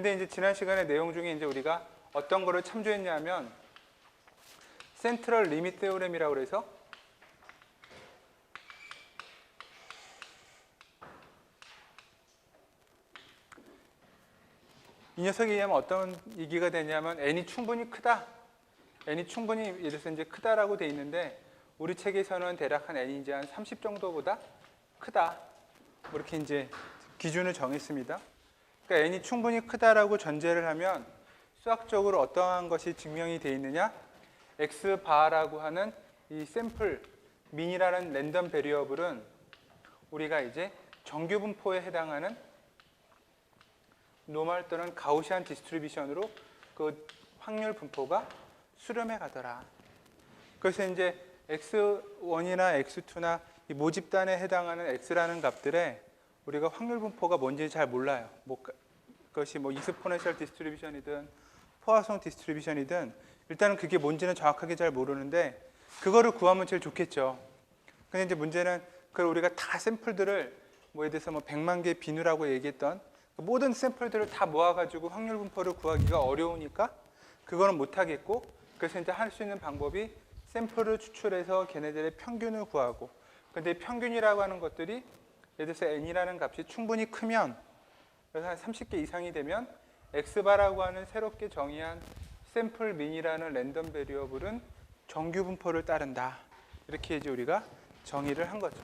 근데 이제 지난 시간의 내용 중에 이제 우리가 어떤 거를 참조했냐면 센트럴 리밋 테오렘이라고 그래서 이 녀석에 의하면 어떤 얘기가 되냐면 n이 충분히 크다. n이 충분히 예를 들어서 이제 크다라고 돼 있는데 우리 책에서는 대략 한 n이 이제 한 30 정도보다 크다. 뭐 이렇게 이제 기준을 정했습니다. 그러니까 n이 충분히 크다라고 전제를 하면 수학적으로 어떠한 것이 증명이 돼 있느냐? x바라고 하는 이 샘플 민이라는 랜덤 베리어블은 우리가 이제 정규 분포에 해당하는 노멀 또는 가우시안 디스트리뷰션으로 그 확률 분포가 수렴해 가더라. 그래서 이제 x1이나 x2나 이 모집단에 해당하는 x라는 값들에 우리가 확률 분포가 뭔지 잘 몰라요. 그것이 뭐 익스포넨셜 디스트리뷰션이든 포화송 디스트리뷰션이든 일단은 그게 뭔지는 정확하게 잘 모르는데 그거를 구하면 제일 좋겠죠. 근데 이제 문제는 그걸 우리가 다 샘플들을 뭐 예를 들어서 뭐 100만 개의 비누라고 얘기했던 모든 샘플들을 다 모아가지고 확률 분포를 구하기가 어려우니까 그거는 못하겠고 그래서 이제 할 수 있는 방법이 샘플을 추출해서 걔네들의 평균을 구하고 근데 평균이라고 하는 것들이 예를 들어서 n이라는 값이 충분히 크면 그래서 한 30개 이상이 되면 x바라고 하는 새롭게 정의한 샘플 민이라는 랜덤 베리어블은 정규 분포를 따른다. 이렇게 이제 우리가 정의를 한 거죠.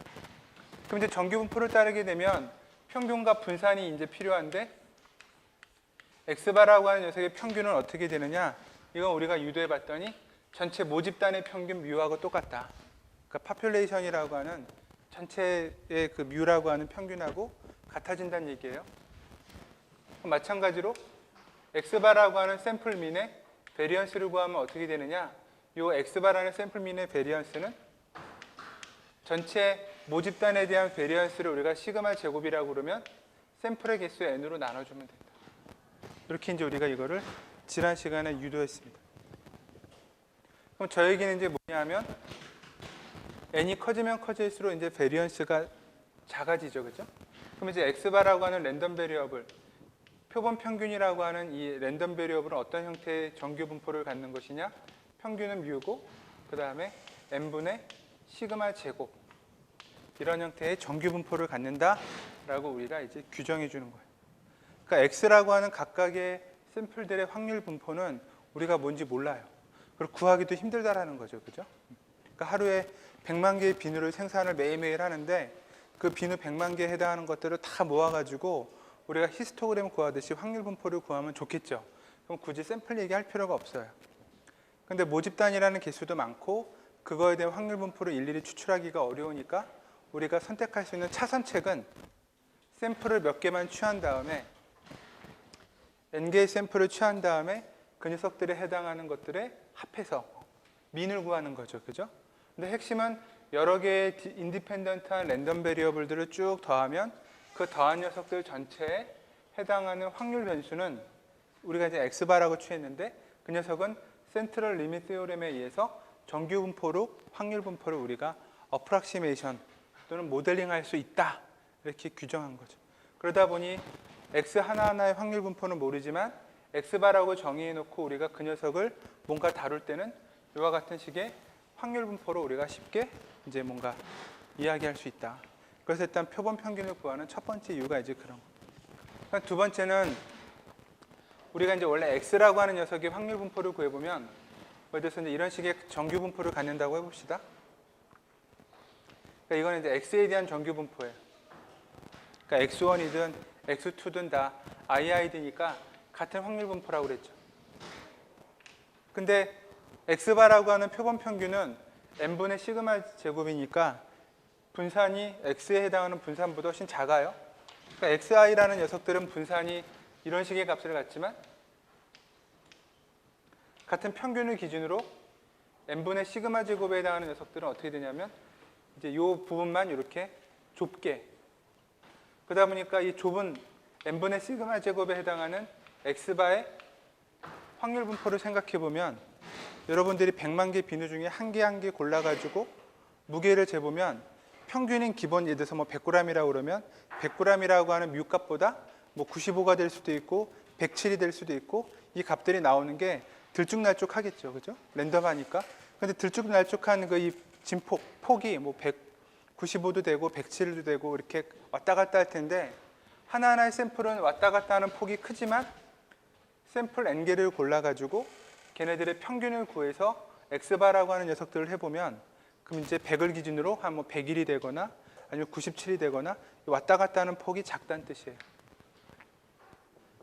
그럼 이제 정규 분포를 따르게 되면 평균과 분산이 이제 필요한데 x바라고 하는 녀석의 평균은 어떻게 되느냐? 이건 우리가 유도해 봤더니 전체 모집단의 평균 뮤하고 똑같다. 그러니까 파퓰레이션이라고 하는 전체의 그 뮤라고 하는 평균하고 같아진다는 얘기예요. 마찬가지로 x바라고 하는 샘플 민의 베리언스를 구하면 어떻게 되느냐? 이 x바라는 샘플 민의 베리언스는 전체 모집단에 대한 베리언스를 우리가 시그마 제곱이라고 그러면 샘플의 개수 n으로 나눠주면 된다. 이렇게 이제 우리가 이거를 지난 시간에 유도했습니다. 그럼 저 얘기는 이제 뭐냐면 n이 커지면 커질수록 이제 베리언스가 작아지죠, 그죠? 그럼 이제 x바라고 하는 랜덤 베리어블, 표본 평균이라고 하는 이 랜덤 베리어블은 어떤 형태의 정규 분포를 갖는 것이냐? 평균은 뮤고, 그 다음에 n분의 시그마 제곱 이런 형태의 정규 분포를 갖는다라고 우리가 이제 규정해 주는 거예요. 그러니까 x라고 하는 각각의 샘플들의 확률 분포는 우리가 뭔지 몰라요. 그리고 구하기도 힘들다라는 거죠, 그죠? 그러니까 하루에 100만 개의 비누를 생산을 매일매일 하는데 그 비누 100만 개에 해당하는 것들을 다 모아가지고 우리가 히스토그램 구하듯이 확률 분포를 구하면 좋겠죠. 그럼 굳이 샘플 얘기할 필요가 없어요. 근데 모집단이라는 개수도 많고 그거에 대한 확률 분포를 일일이 추출하기가 어려우니까 우리가 선택할 수 있는 차선책은 샘플을 몇 개만 취한 다음에 n개의 샘플을 취한 다음에 그 녀석들에 해당하는 것들에 합해서 민을 구하는 거죠. 그죠? 근데 핵심은 여러 개의 인디펜던트한 랜덤 베리어블들을 쭉 더하면 그 더한 녀석들 전체에 해당하는 확률 변수는 우리가 이제 x바라고 취했는데 그 녀석은 센트럴 리밋 테오렘에 의해서 정규 분포로 확률 분포를 우리가 어프락시메이션 또는 모델링 할 수 있다. 이렇게 규정한 거죠. 그러다 보니 x 하나하나의 확률 분포는 모르지만 x바라고 정의해 놓고 우리가 그 녀석을 뭔가 다룰 때는 이와 같은 식의 확률 분포로 우리가 쉽게 이제 뭔가 이야기할 수 있다. 그래서 일단 표본 평균을 구하는 첫 번째 이유가 이제 그런 거. 두 번째는 우리가 이제 원래 x라고 하는 녀석의 확률 분포를 구해보면 예를 들어서 이제 이런 식의 정규 분포를 갖는다고 해봅시다. 그러니까 이거는 이제 x에 대한 정규 분포예요. 그러니까 x1이든 x2든 다 iid니까 같은 확률 분포라고 그랬죠. 근데 x바라고 하는 표본 평균은 n분의 시그마 제곱이니까 분산이 x에 해당하는 분산보다 훨씬 작아요. 그러니까 xi라는 녀석들은 분산이 이런 식의 값을 갖지만 같은 평균을 기준으로 n분의 시그마 제곱에 해당하는 녀석들은 어떻게 되냐면 이제 이 부분만 이렇게 좁게 그러다 보니까 이 좁은 n분의 시그마 제곱에 해당하는 x바의 확률 분포를 생각해 보면 여러분들이 100만 개 비누 중에 한 개 한 개 골라가지고 무게를 재보면 평균인 기본 예를 들어서 뭐 100g이라고 그러면 100g이라고 하는 뮤값보다 뭐 95가 될 수도 있고 107이 될 수도 있고 이 값들이 나오는 게 들쭉날쭉하겠죠. 그죠? 랜덤하니까. 근데 들쭉날쭉한 그 이 진폭, 폭이 뭐 195도 되고 107도 되고 이렇게 왔다 갔다 할 텐데 하나하나의 샘플은 왔다 갔다 하는 폭이 크지만 샘플 n개를 골라가지고 걔네들의 평균을 구해서 x바라고 하는 녀석들을 해보면 그럼 이제 100을 기준으로 한 뭐 101이 되거나 아니면 97이 되거나 왔다 갔다 하는 폭이 작다는 뜻이에요.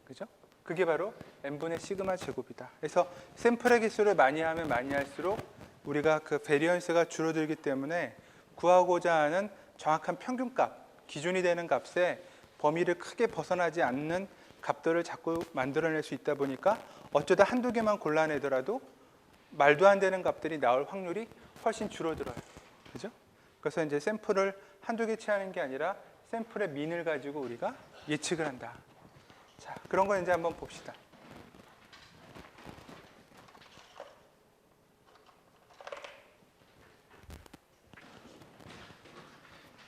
그죠? 그게 바로 n분의 시그마 제곱이다. 그래서 샘플의 개수를 많이 하면 많이 할수록 우리가 그 베리언스가 줄어들기 때문에 구하고자 하는 정확한 평균값, 기준이 되는 값에 범위를 크게 벗어나지 않는 값들을 자꾸 만들어낼 수 있다 보니까 어쩌다 한두 개만 골라내더라도 말도 안 되는 값들이 나올 확률이 훨씬 줄어들어요. 그죠? 그래서 이제 샘플을 한두 개 취하는 게 아니라 샘플의 민을 가지고 우리가 예측을 한다. 자, 그런 거 이제 한번 봅시다.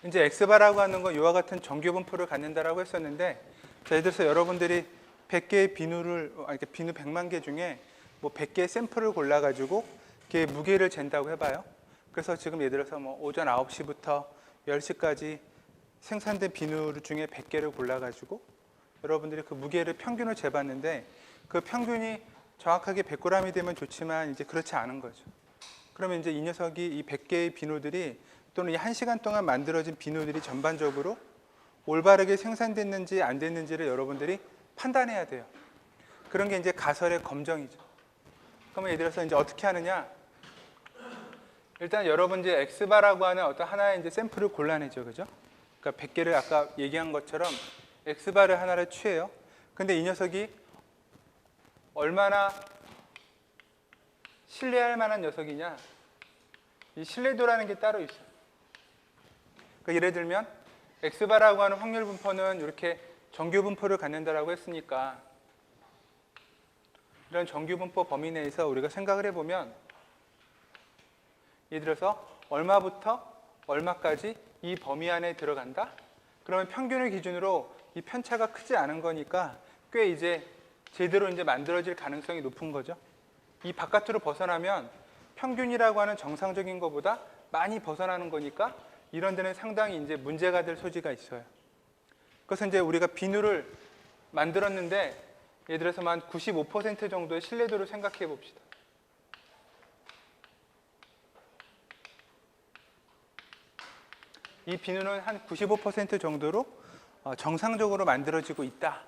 이제 x바라고 하는 건 이와 같은 정규 분포를 갖는다라고 했었는데, 자, 예를 들어서 여러분들이 100개의 비누를, 비누 100만 개 중에 뭐 100개의 샘플을 골라가지고 걔 무게를 잰다고 해봐요. 그래서 지금 예를 들어서 뭐 오전 9시부터 10시까지 생산된 비누 중에 100개를 골라가지고 여러분들이 그 무게를 평균을 재봤는데 그 평균이 정확하게 100g이 되면 좋지만 이제 그렇지 않은 거죠. 그러면 이제 이 녀석이 이 100개의 비누들이 또는 이 1시간 동안 만들어진 비누들이 전반적으로 올바르게 생산됐는지 안 됐는지를 여러분들이 판단해야 돼요. 그런 게 이제 가설의 검정이죠. 그러면 예를 들어서 이제 어떻게 하느냐? 일단 여러분 이제 x바라고 하는 어떤 하나의 이제 샘플을 골라내죠, 그죠? 그러니까 100개를 아까 얘기한 것처럼 x바를 하나를 취해요. 근데 이 녀석이 얼마나 신뢰할 만한 녀석이냐? 이 신뢰도라는 게 따로 있어요. 그러니까 예를 들면 x바라고 하는 확률 분포는 이렇게 정규 분포를 갖는다라고 했으니까 이런 정규 분포 범위 내에서 우리가 생각을 해보면 예를 들어서 얼마부터 얼마까지 이 범위 안에 들어간다? 그러면 평균을 기준으로 이 편차가 크지 않은 거니까 꽤 이제 제대로 이제 만들어질 가능성이 높은 거죠. 이 바깥으로 벗어나면 평균이라고 하는 정상적인 것보다 많이 벗어나는 거니까 이런 데는 상당히 이제 문제가 될 소지가 있어요. 그것은 이제 우리가 비누를 만들었는데 예를 들어서 한 95% 정도의 신뢰도를 생각해 봅시다. 이 비누는 한 95% 정도로 정상적으로 만들어지고 있다.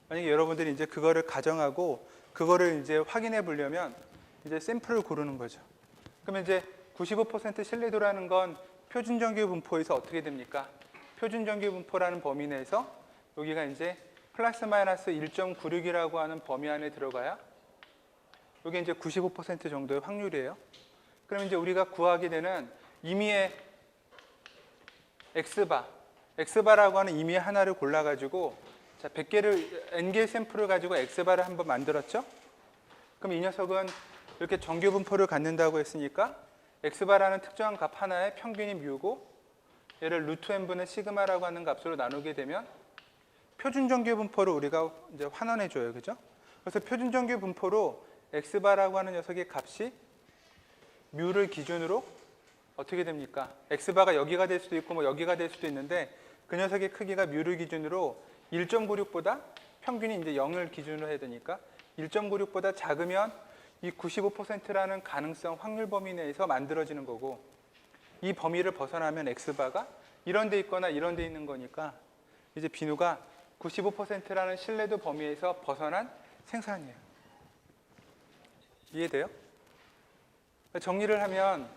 만약에 여러분들이 이제 그거를 가정하고 그거를 이제 확인해 보려면 이제 샘플을 고르는 거죠. 그러면 이제 95% 신뢰도라는 건 표준 정규 분포에서 어떻게 됩니까? 표준 정규 분포라는 범위 내에서 여기가 이제 플러스 마이너스 1.96이라고 하는 범위 안에 들어가야 이게 이제 95% 정도의 확률이에요. 그럼 이제 우리가 구하게 되는 임의의 x바라고 하는 임의 하나를 골라가지고 자 100개를 n개의 샘플을 가지고 x바를 한번 만들었죠. 그럼 이 녀석은 이렇게 정규 분포를 갖는다고 했으니까 x바라는 특정한 값 하나의 평균이 뮤고 얘를 루트 n분의 시그마라고 하는 값으로 나누게 되면 표준 정규 분포를 우리가 이제 환원해 줘요, 그죠? 그래서 표준 정규 분포로 x바라고 하는 녀석의 값이 뮤를 기준으로 어떻게 됩니까? x바가 여기가 될 수도 있고 뭐 여기가 될 수도 있는데 그 녀석의 크기가 뮤를 기준으로 1.96보다 평균이 이제 0을 기준으로 해야 되니까 1.96보다 작으면 이 95%라는 가능성 확률 범위 내에서 만들어지는 거고 이 범위를 벗어나면 x바가 이런 데 있거나 이런 데 있는 거니까 이제 비누가 95%라는 신뢰도 범위에서 벗어난 생산이에요. 이해돼요? 정리를 하면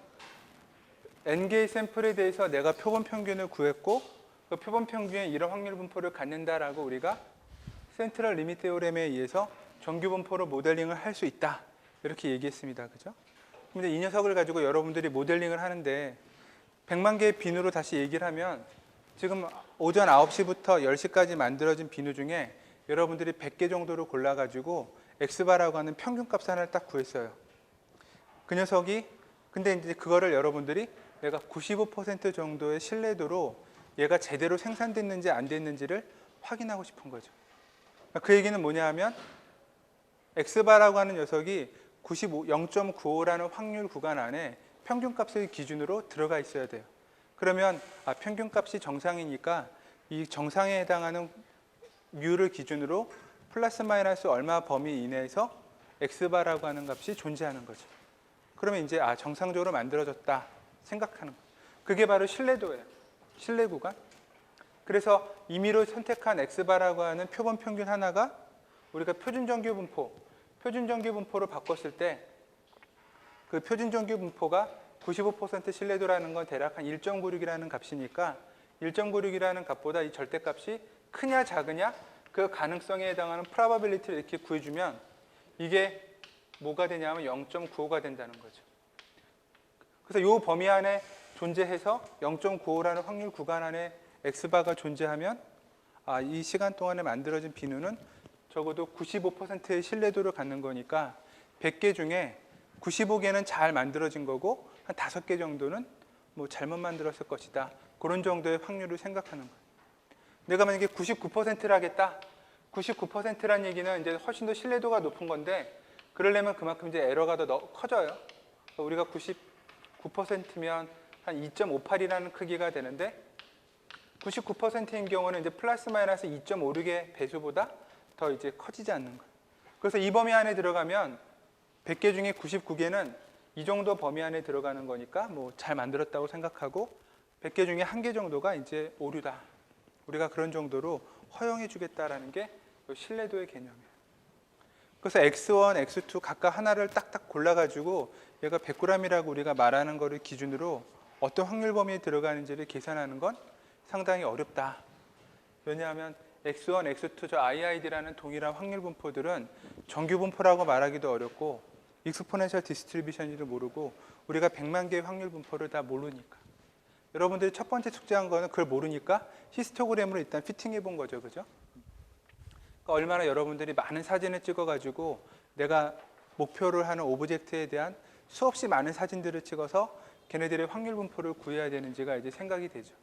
n개의 샘플에 대해서 내가 표본 평균을 구했고 그 표본 평균에 이런 확률 분포를 갖는다라고 우리가 센트럴 리미트 테오렘에 의해서 정규 분포로 모델링을 할 수 있다. 이렇게 얘기했습니다. 그죠? 근데 이 녀석을 가지고 여러분들이 모델링을 하는데 100만 개의 비누로 다시 얘기를 하면 지금 오전 9시부터 10시까지 만들어진 비누 중에 여러분들이 100개 정도를 골라가지고 x바라고 하는 평균값 하나를 딱 구했어요. 그 녀석이 근데 이제 그거를 여러분들이 내가 95% 정도의 신뢰도로 얘가 제대로 생산됐는지 안 됐는지를 확인하고 싶은 거죠. 그 얘기는 뭐냐 하면 X바라고 하는 녀석이 0.95라는 확률 구간 안에 평균값을 기준으로 들어가 있어야 돼요. 그러면 평균값이 정상이니까 이 정상에 해당하는 뮤를 기준으로 플러스 마이너스 얼마 범위 이내에서 X바라고 하는 값이 존재하는 거죠. 그러면 이제 정상적으로 만들어졌다 생각하는 거예요. 그게 바로 신뢰도예요. 신뢰 구간. 그래서 임의로 선택한 X바라고 하는 표본 평균 하나가 우리가 표준 정규 분포로 바꿨을 때 그 표준 정규 분포가 95% 신뢰도라는 건 대략 한 1.96이라는 값이니까 1.96이라는 값보다 이 절대값이 크냐 작으냐 그 가능성에 해당하는 probability를 이렇게 구해주면 이게 뭐가 되냐면 0.95가 된다는 거죠. 그래서 이 범위 안에 존재해서 0.95라는 확률 구간 안에 X바가 존재하면 이 시간 동안에 만들어진 비누는 적어도 95%의 신뢰도를 갖는 거니까 100개 중에 95개는 잘 만들어진 거고 한 5개 정도는 뭐 잘못 만들었을 것이다. 그런 정도의 확률을 생각하는 거예요. 내가 만약에 99%를 하겠다. 99%란 얘기는 이제 훨씬 더 신뢰도가 높은 건데 그러려면 그만큼 이제 에러가 더 커져요. 우리가 99%면 한 2.58이라는 크기가 되는데 99%인 경우는 이제 플러스 마이너스 2.56의 배수보다 더 이제 커지지 않는 거예요. 그래서 이 범위 안에 들어가면 100개 중에 99개는 이 정도 범위 안에 들어가는 거니까 뭐 잘 만들었다고 생각하고 100개 중에 1개 정도가 이제 오류다. 우리가 그런 정도로 허용해 주겠다라는 게 신뢰도의 개념이에요. 그래서 X1, X2 각각 하나를 딱딱 골라가지고 얘가 100g이라고 우리가 말하는 거를 기준으로 어떤 확률 범위에 들어가는지를 계산하는 건 상당히 어렵다. 왜냐하면 X1, X2, 저 IID라는 동일한 확률 분포들은 정규 분포라고 말하기도 어렵고 익스포넨셜 디스트리뷰션인지도 모르고 우리가 100만 개의 확률 분포를 다 모르니까. 여러분들이 첫 번째 숙제한 거는 그걸 모르니까 히스토그램으로 일단 피팅해 본 거죠. 그죠? 그러니까 얼마나 여러분들이 많은 사진을 찍어가지고 내가 목표를 하는 오브젝트에 대한 수없이 많은 사진들을 찍어서 걔네들의 확률 분포를 구해야 되는지가 이제 생각이 되죠.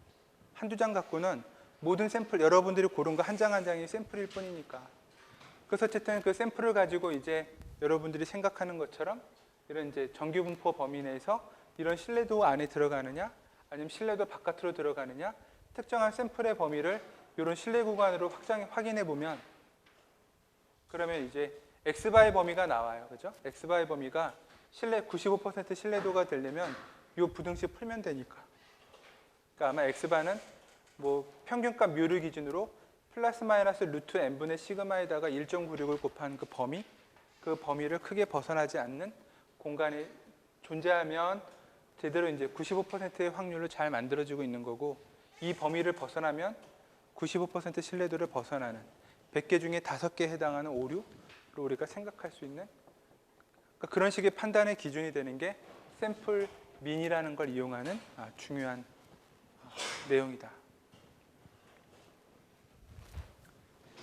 한두 장 갖고는 모든 샘플, 여러분들이 고른 거 한 장 한 장이 샘플일 뿐이니까. 그래서 어쨌든 그 샘플을 가지고 이제 여러분들이 생각하는 것처럼 이런 이제 정규 분포 범위 내에서 이런 신뢰도 안에 들어가느냐 아니면 신뢰도 바깥으로 들어가느냐 특정한 샘플의 범위를 이런 신뢰 구간으로 확인해 보면 그러면 이제 X바의 범위가 나와요. 그죠? X바의 범위가 95% 신뢰도가 되려면 이 부등식 풀면 되니까. 그러니까 아마 X바는 뭐 평균값 뮤를 기준으로 플러스 마이너스 루트 n분의 시그마에다가 1.96을 곱한 그 범위를 크게 벗어나지 않는 공간에 존재하면 제대로 이제 95%의 확률로 잘 만들어지고 있는 거고 이 범위를 벗어나면 95% 신뢰도를 벗어나는 100개 중에 5개에 해당하는 오류로 우리가 생각할 수 있는 그러니까 그런 식의 판단의 기준이 되는 게 샘플 민이라는 걸 이용하는 중요한 내용이다.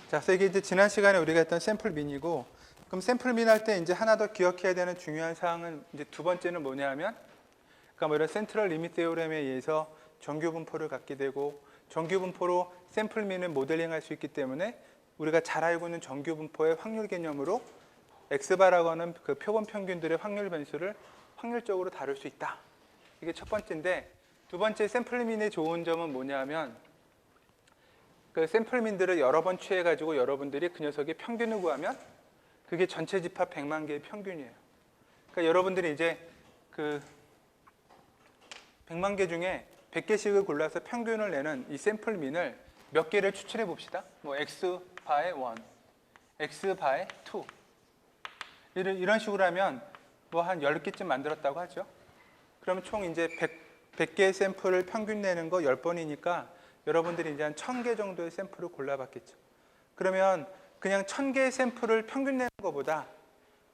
자, 그래서 이게 이제 지난 시간에 우리가 했던 샘플 민이고, 그럼 샘플 민 할 때 이제 하나 더 기억해야 되는 중요한 사항은 이제 두 번째는 뭐냐 하면, 그러니까 뭐 이런 센트럴 리밋 테오렘에 의해서 정규 분포를 갖게 되고, 정규 분포로 샘플 민을 모델링할 수 있기 때문에 우리가 잘 알고 있는 정규 분포의 확률 개념으로 X바라고 하는 그 표본 평균들의 확률 변수를 확률적으로 다룰 수 있다. 이게 첫 번째인데, 두 번째 샘플 민의 좋은 점은 뭐냐 하면 그 샘플 민들을 여러 번 취해가지고 여러분들이 그 녀석의 평균을 구하면 그게 전체 집합 100만 개의 평균이에요. 그러니까 여러분들이 이제 그 100만 개 중에 100개씩을 골라서 평균을 내는 이 샘플 민을 몇 개를 추출해 봅시다. 뭐 X 바의 1, X 바의 2 이런 식으로 하면 뭐 한 10개쯤 만들었다고 하죠. 그러면 총 이제 100개의 샘플을 평균 내는 거 10번이니까 여러분들이 이제 한 1000개 정도의 샘플을 골라봤겠죠. 그러면 그냥 1000개의 샘플을 평균 내는 것보다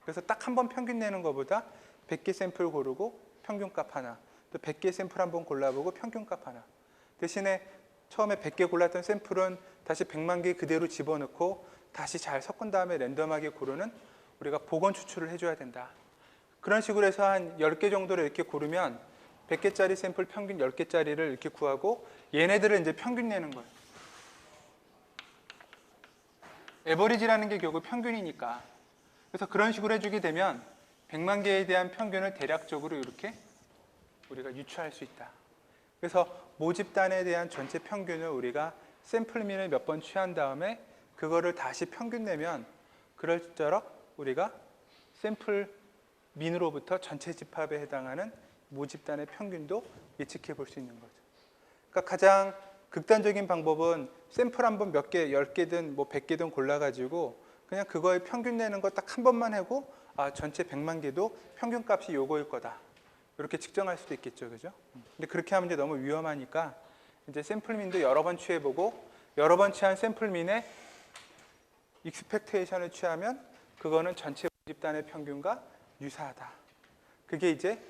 그래서 딱 한 번 평균 내는 것보다 100개 샘플 고르고 평균값 하나 또 100개 샘플 한번 골라보고 평균값 하나 대신에 처음에 100개 골랐던 샘플은 다시 100만 개 그대로 집어넣고 다시 잘 섞은 다음에 랜덤하게 고르는 우리가 복원 추출을 해줘야 된다. 그런 식으로 해서 한 10개 정도를 이렇게 고르면 100개짜리 샘플 평균 10개짜리를 이렇게 구하고 얘네들을 이제 평균 내는 거예요. 에버리지라는 게 결국 평균이니까. 그래서 그런 식으로 해주게 되면 100만 개에 대한 평균을 대략적으로 이렇게 우리가 유추할 수 있다. 그래서 모집단에 대한 전체 평균을 우리가 샘플민을 몇 번 취한 다음에 그거를 다시 평균 내면 그럴저럭 우리가 샘플민으로부터 전체 집합에 해당하는 모집단의 평균도 예측해 볼 수 있는 거죠. 그러니까 가장 극단적인 방법은 샘플 한번 몇 개, 10개든 뭐 100개든 골라가지고 그냥 그거의 평균 내는 거 딱 한 번만 하고 전체 100만 개도 평균값이 요거일 거다. 이렇게 측정할 수도 있겠죠. 그죠? 근데 그렇게 하면 이제 너무 위험하니까 이제 샘플민도 여러 번 취해보고 여러 번 취한 샘플민의 익스펙테이션을 취하면 그거는 전체 모집단의 평균과 유사하다. 그게 이제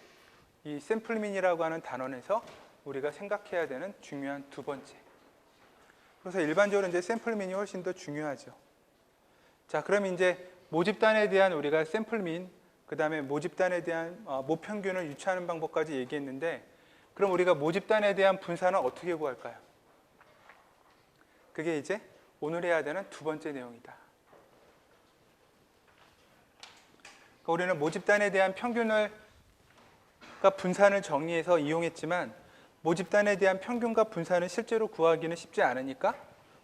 이 샘플민이라고 하는 단원에서 우리가 생각해야 되는 중요한 두 번째. 그래서 일반적으로 이제 샘플민이 훨씬 더 중요하죠. 자, 그럼 이제 모집단에 대한 우리가 샘플민, 그 다음에 모집단에 대한 모평균을 유추하는 방법까지 얘기했는데, 그럼 우리가 모집단에 대한 분산은 어떻게 구할까요? 그게 이제 오늘 해야 되는 두 번째 내용이다. 그러니까 우리는 모집단에 대한 평균과 분산을 정리해서 이용했지만 모집단에 대한 평균과 분산을 실제로 구하기는 쉽지 않으니까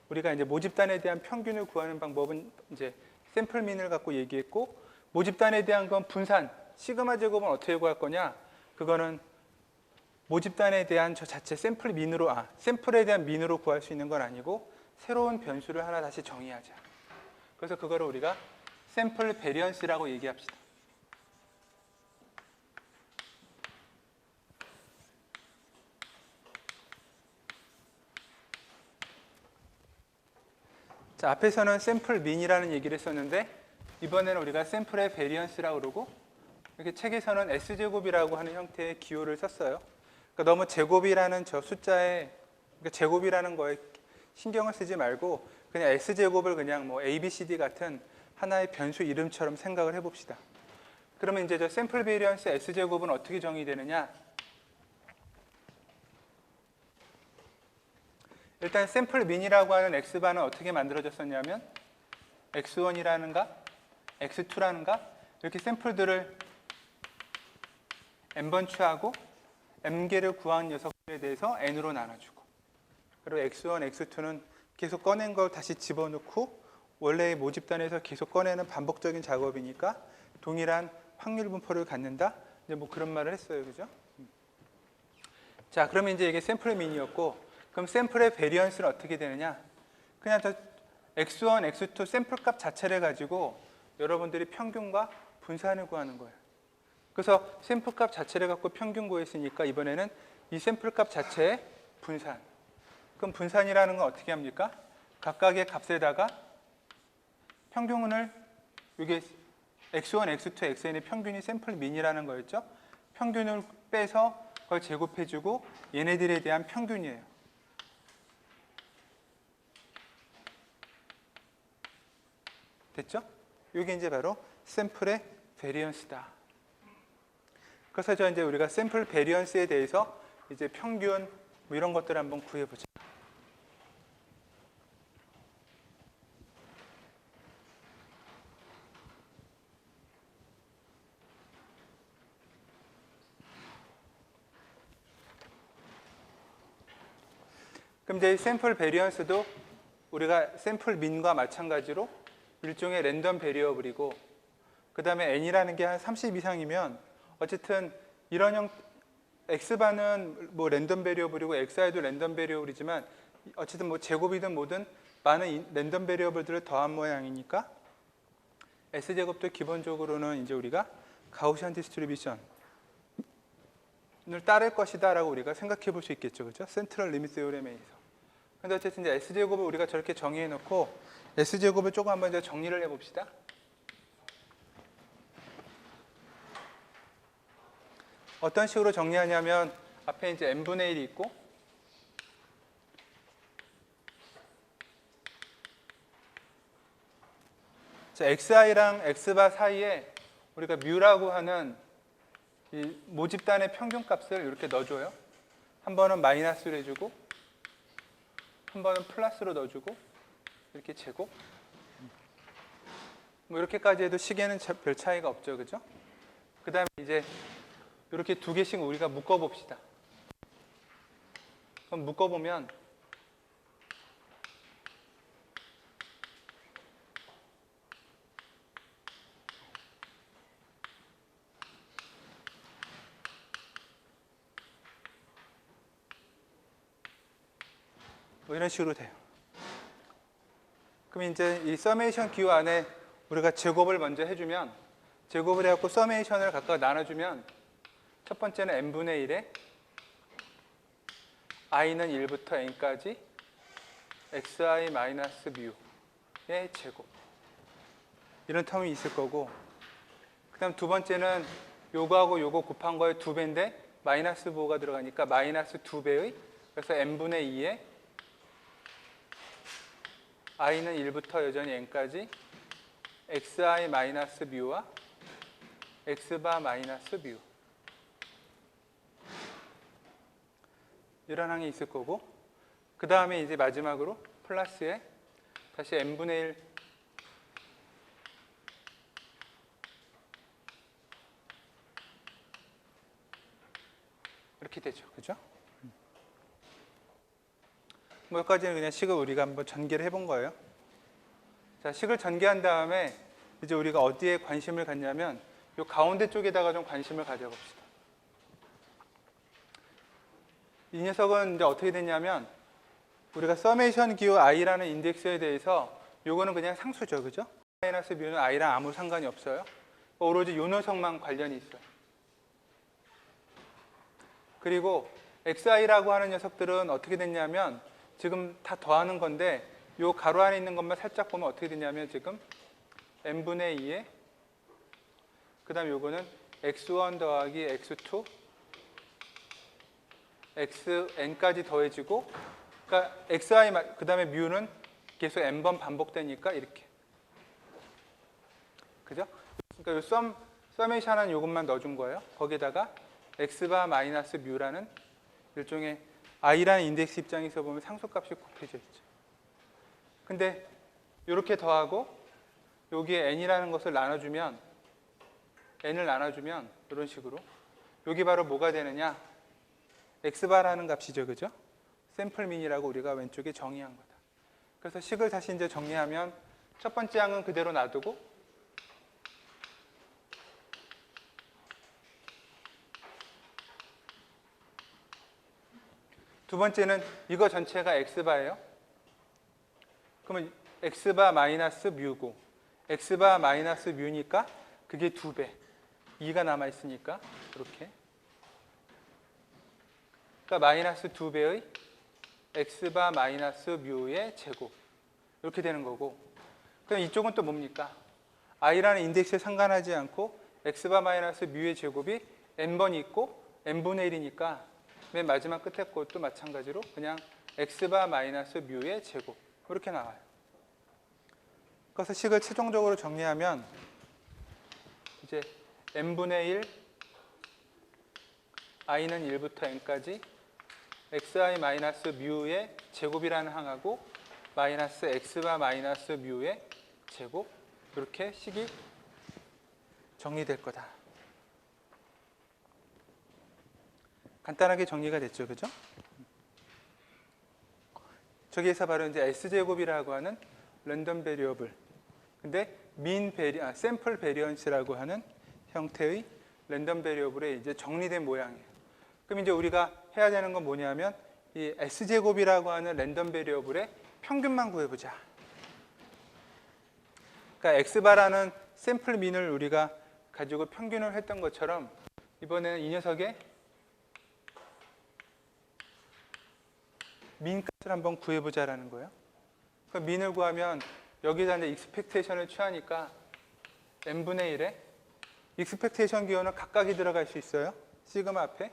우리가 이제 모집단에 대한 평균을 구하는 방법은 이제 샘플민을 갖고 얘기했고, 모집단에 대한 건 분산, 시그마 제곱은 어떻게 구할 거냐? 그거는 모집단에 대한 저 자체 샘플에 대한 민으로 구할 수 있는 건 아니고 새로운 변수를 하나 다시 정의하자. 그래서 그거를 우리가 샘플 베리언스라고 얘기합시다. 자, 앞에서는 샘플 민이라는 얘기를 했었는데 이번에는 우리가 샘플의 베리언스라고 그러고, 이렇게 책에서는 S제곱이라고 하는 형태의 기호를 썼어요. 그러니까 너무 제곱이라는 저 숫자에, 그러니까 제곱이라는 거에 신경을 쓰지 말고 그냥 S제곱을 그냥 뭐 A, B, C, D 같은 하나의 변수 이름처럼 생각을 해봅시다. 그러면 이제 저 샘플 베리언스 S제곱은 어떻게 정의되느냐? 일단 샘플 민이라고 하는 X바는 어떻게 만들어졌었냐면 X1이라는가 X2라는가 이렇게 샘플들을 N번 취하고 M개를 구한 녀석들에 대해서 N으로 나눠주고, 그리고 X1, X2는 계속 꺼낸 걸 다시 집어넣고 원래의 모집단에서 계속 꺼내는 반복적인 작업이니까 동일한 확률 분포를 갖는다. 이제 뭐 그런 말을 했어요. 그죠? 자, 그러면 이제 이게 샘플 민이었고, 그럼 샘플의 베리언스는 어떻게 되느냐? 그냥 저 X1, X2 샘플 값 자체를 가지고 여러분들이 평균과 분산을 구하는 거예요. 그래서 샘플 값 자체를 갖고 평균 구했으니까 이번에는 이 샘플 값 자체의 분산. 그럼 분산이라는 건 어떻게 합니까? 각각의 값에다가 평균을, 이게 X1, X2, Xn의 평균이 샘플 민이라는 거였죠? 평균을 빼서 그걸 제곱해주고 얘네들에 대한 평균이에요. 됐죠? 이게 이제 바로 샘플의 베리언스다. 그래서 이제 우리가 샘플 베리언스에 대해서 이제 평균 뭐 이런 것들을 한번 구해보자. 그럼 이제 샘플 베리언스도 우리가 샘플 민과 마찬가지로 일종의 랜덤 베리어블이고, 그 다음에 n이라는 게 한 30 이상이면 어쨌든 이런 형 x바는 뭐 랜덤 베리어블이고 xi도 랜덤 베리어블이지만 어쨌든 뭐 제곱이든 뭐든 많은 랜덤 베리어블들을 더한 모양이니까 s제곱도 기본적으로는 이제 우리가 가우시안 디스트리뷰션을 따를 것이다 라고 우리가 생각해 볼 수 있겠죠. 그죠? 센트럴 리미트 테오렘에 의해서. 근데 어쨌든 이제 S제곱을 우리가 저렇게 정의해 놓고 S제곱을 조금 한번 이제 정리를 해 봅시다. 어떤 식으로 정리하냐면 앞에 이제 n분의 1이 있고 자, xi랑 x바 사이에 우리가 뮤라고 하는 이 모집단의 평균값을 이렇게 넣어줘요. 한 번은 마이너스로 해주고 한 번은 플러스로 넣어주고 이렇게 제곱. 뭐 이렇게까지 해도 식에는 별 차이가 없죠, 그죠? 그 다음에 이제 이렇게 두 개씩 우리가 묶어봅시다. 그럼 묶어보면 뭐 이런 식으로 돼요. 그럼 이제 이 서메이션 기호 안에 우리가 제곱을 먼저 해주면, 제곱을 해갖고 서메이션을 각각 나눠주면, 첫 번째는 n분의 1에 i는 1부터 n까지 xi-μ의 제곱, 이런 텀이 있을 거고, 그 다음 두 번째는 요거하고 요거 곱한 거의 2배인데 마이너스 부호가 들어가니까 마이너스 2배의, 그래서 n분의 2에 i는 1부터 여전히 n까지 xi-μ와 x바-μ, 이런 항이 있을 거고, 그 다음에 이제 마지막으로 플러스에 다시 n분의 1 이렇게 되죠, 그죠? 뭐 여기까지는 그냥 식을 우리가 한번 전개를 해본 거예요. 자, 식을 전개한 다음에 이제 우리가 어디에 관심을 갖냐면 이 가운데 쪽에다가 좀 관심을 가져봅시다. 이 녀석은 이제 어떻게 됐냐면, 우리가 서메이션 기호 i라는 인덱스에 대해서 요거는 그냥 상수죠, 그죠? 마이너스 뮤는 i랑 아무 상관이 없어요. 오로지 요 녀석만 관련이 있어요. 그리고 xi라고 하는 녀석들은 어떻게 됐냐면, 지금 다 더하는 건데 요 가로 안에 있는 것만 살짝 보면 어떻게 되냐면, 지금 n분의 2에 그 다음 요거는 x1 더하기 x2 xn까지 더해지고, 그러니까 xi 그 다음에 뮤는 계속 n번 반복되니까 이렇게, 그죠? 그러니까 요 서메이션은 요것만 넣어준 거예요. 거기다가 x바 마이너스 뮤라는 일종의 i라는 인덱스 입장에서 보면 상수값이 곱해져 있죠. 근데 이렇게 더하고 여기에 n이라는 것을 나눠주면, n을 나눠주면 이런 식으로 여기 바로 뭐가 되느냐, x바라는 값이죠, 그죠? 샘플 민이라고 우리가 왼쪽에 정의한 거다. 그래서 식을 다시 이제 정리하면 첫 번째 항은 그대로 놔두고, 두 번째는 이거 전체가 x바예요. 그러면 x바 마이너스 뮤고, x바 마이너스 뮤니까 그게 2배, 2가 남아있으니까 이렇게, 그러니까 마이너스 2배의 x바 마이너스 뮤의 제곱, 이렇게 되는 거고, 그럼 이쪽은 또 뭡니까? i라는 인덱스에 상관하지 않고 x바 마이너스 뮤의 제곱이 n번이 있고 n분의 1이니까 맨 마지막 끝에 것도 마찬가지로 그냥 x바 마이너스 뮤의 제곱, 이렇게 나와요. 그래서 식을 최종적으로 정리하면 이제 n분의 1 i는 1부터 n까지 xi 마이너스 뮤의 제곱이라는 항하고 마이너스 x바 마이너스 뮤의 제곱, 이렇게 식이 정리될 거다. 간단하게 정리가 됐죠, 그죠? 저기에서 바로 이제 S제곱이라고 하는 랜덤 베리어블, 근데 샘플 베리언스라고 하는 형태의 랜덤 베리어블에 이제 정리된 모양이에요. 그럼 이제 우리가 해야 되는 건 뭐냐면, 이 S제곱이라고 하는 랜덤 베리어블의 평균만 구해보자. 그러니까 X바라는 샘플 민을 우리가 가지고 평균을 했던 것처럼 이번에는 이 녀석의 민값을 한번 구해보자라는 거예요. 그 민을 구하면 여기다 이제 익스펙테이션을 취하니까 n분의 1에 익스펙테이션 기호는 각각이 들어갈 수 있어요. 시그마 앞에.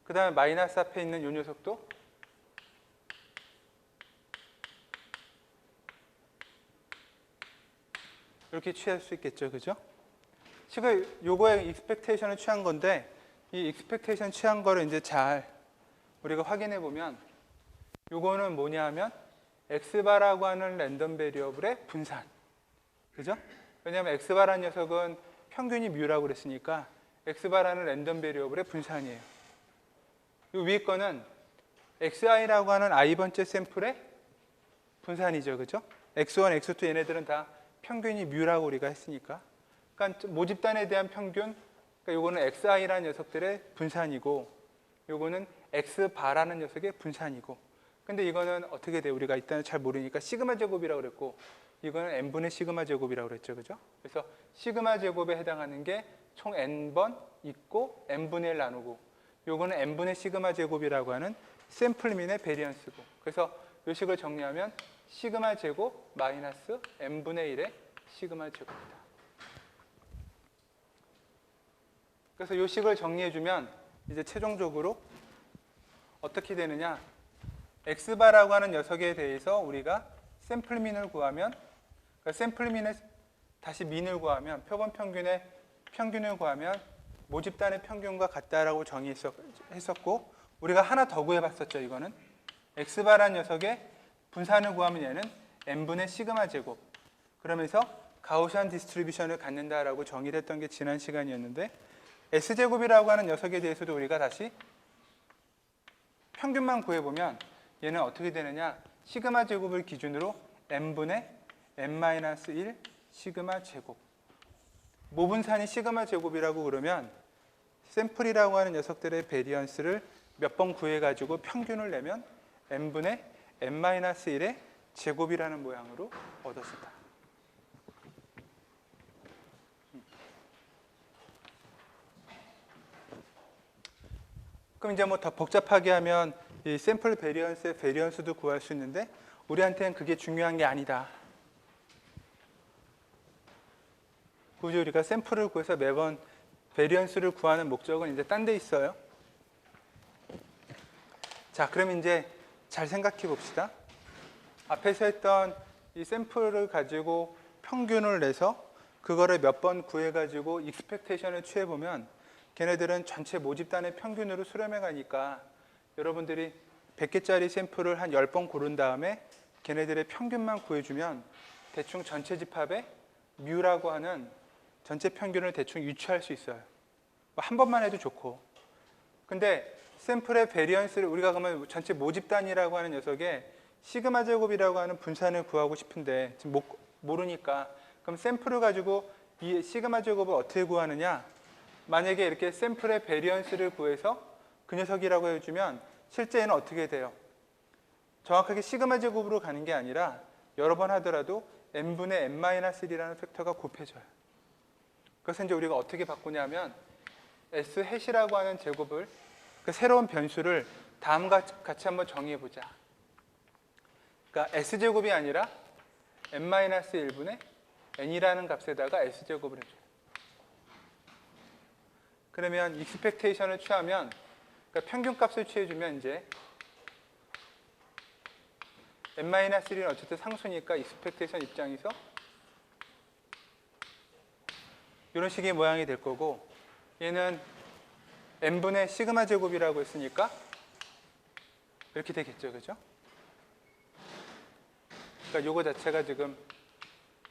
그 다음에 마이너스 앞에 있는 이 녀석도 이렇게 취할 수 있겠죠, 그죠? 식을 요거에 익스펙테이션을 취한 건데 이 익스펙테이션 취한 거를 이제 잘 우리가 확인해 보면 요거는 뭐냐 하면 x바라고 하는 랜덤 베리어블의 분산. 그죠? 왜냐하면 x바라는 녀석은 평균이 뮤라고 그랬으니까 x바라는 랜덤 베리어블의 분산이에요. 이 위에 거는 xi라고 하는 i번째 샘플의 분산이죠. 그죠? x1, x2 얘네들은 다 평균이 뮤라고 우리가 했으니까. 그러니까 모집단에 대한 평균, 그러니까 요거는 xi라는 녀석들의 분산이고 요거는 x바라는 녀석의 분산이고. 근데 이거는 어떻게 돼요? 우리가 일단 잘 모르니까 시그마 제곱이라고 그랬고 이거는 n분의 시그마 제곱이라고 그랬죠. 그죠? 그래서 시그마 제곱에 해당하는 게 총 n번 있고 n분의 1 나누고 요거는 n분의 시그마 제곱이라고 하는 샘플민의 베리언스고. 그래서 요 식을 정리하면 시그마 제곱 마이너스 n분의 1의 시그마 제곱이다. 그래서 요 식을 정리해주면 이제 최종적으로 어떻게 되느냐, x바라고 하는 녀석에 대해서 우리가 샘플민을 구하면, 그러니까 샘플민의 다시 민을 구하면, 표본 평균의 평균을 구하면 모집단의 평균과 같다라고 정의했었고, 우리가 하나 더 구해봤었죠. 이거는 x바라는 녀석의 분산을 구하면 얘는 n분의 시그마 제곱, 그러면서 가우시안 디스트리뷰션을 갖는다라고 정의를 했던 게 지난 시간이었는데, s제곱이라고 하는 녀석에 대해서도 우리가 다시 평균만 구해보면 얘는 어떻게 되느냐, 시그마 제곱을 기준으로 n분의 n-1 시그마 제곱, 모분산이 시그마 제곱이라고 그러면 샘플이라고 하는 녀석들의 베리언스를 몇 번 구해가지고 평균을 내면 n분의 n-1의 제곱이라는 모양으로 얻어진다. 그럼 이제 뭐 더 복잡하게 하면 이 샘플 베리언스의 베리언스도 구할 수 있는데 우리한테는 그게 중요한 게 아니다. 굳이 우리가 샘플을 구해서 매번 베리언스를 구하는 목적은 이제 딴 데 있어요. 자, 그럼 이제 잘 생각해 봅시다. 앞에서 했던 이 샘플을 가지고 평균을 내서 그거를 몇 번 구해가지고 익스펙테이션을 취해보면 걔네들은 전체 모집단의 평균으로 수렴해 가니까 여러분들이 100개짜리 샘플을 한 10번 고른 다음에 걔네들의 평균만 구해주면 대충 전체 집합의 뮤라고 하는 전체 평균을 대충 유추할 수 있어요. 한 번만 해도 좋고. 근데 샘플의 베리언스를 우리가 그러면 전체 모집단이라고 하는 녀석의 시그마 제곱이라고 하는 분산을 구하고 싶은데 지금 모르니까, 그럼 샘플을 가지고 이 시그마 제곱을 어떻게 구하느냐, 만약에 이렇게 샘플의 베리언스를 구해서 그 녀석이라고 해주면 실제는 어떻게 돼요? 정확하게 시그마 제곱으로 가는 게 아니라 여러 번 하더라도 n분의 n-1이라는 팩터가 곱해져요. 그래서 이제 우리가 어떻게 바꾸냐면 s 햇이라고 하는 제곱을, 그 새로운 변수를 다음과 같이 한번 정의해보자. 그러니까 s제곱이 아니라 n-1분의 n이라는 값에다가 s제곱을 해줘요. 그러면 익스펙테이션을 취하면, 그러니까 평균값을 취해주면 이제 n-1는 어쨌든 상수니까 익스펙테이션 입장에서 이런 식의 모양이 될 거고, 얘는 n분의 시그마 제곱이라고 했으니까 이렇게 되겠죠. 그죠? 그러니까 요거 자체가 지금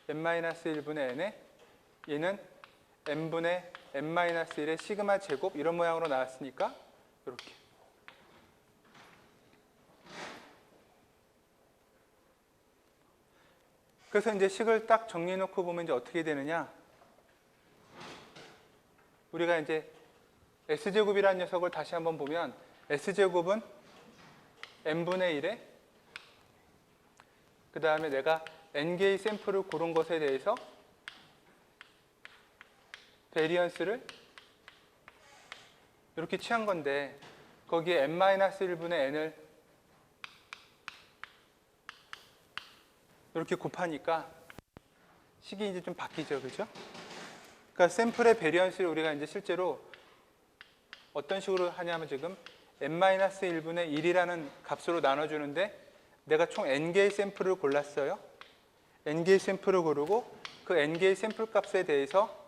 n-1분의 n에 얘는 n분의 n-1의 시그마 제곱 이런 모양으로 나왔으니까 이렇게. 그래서 이제 식을 딱 정리해 놓고 보면 이제 어떻게 되느냐, 우리가 이제 s제곱이라는 녀석을 다시 한번 보면 s제곱은 n분의 1에 그 다음에 내가 n개의 샘플을 고른 것에 대해서 베리언스를 이렇게 취한 건데 거기에 n-1분의 n을 이렇게 곱하니까 식이 이제 좀 바뀌죠. 그죠? 그러니까 샘플의 베리언스를 우리가 이제 실제로 어떤 식으로 하냐면 지금 n-1분의 1이라는 값으로 나눠주는데 내가 총 n개의 샘플을 골랐어요. n개의 샘플을 고르고 그 n개의 샘플 값에 대해서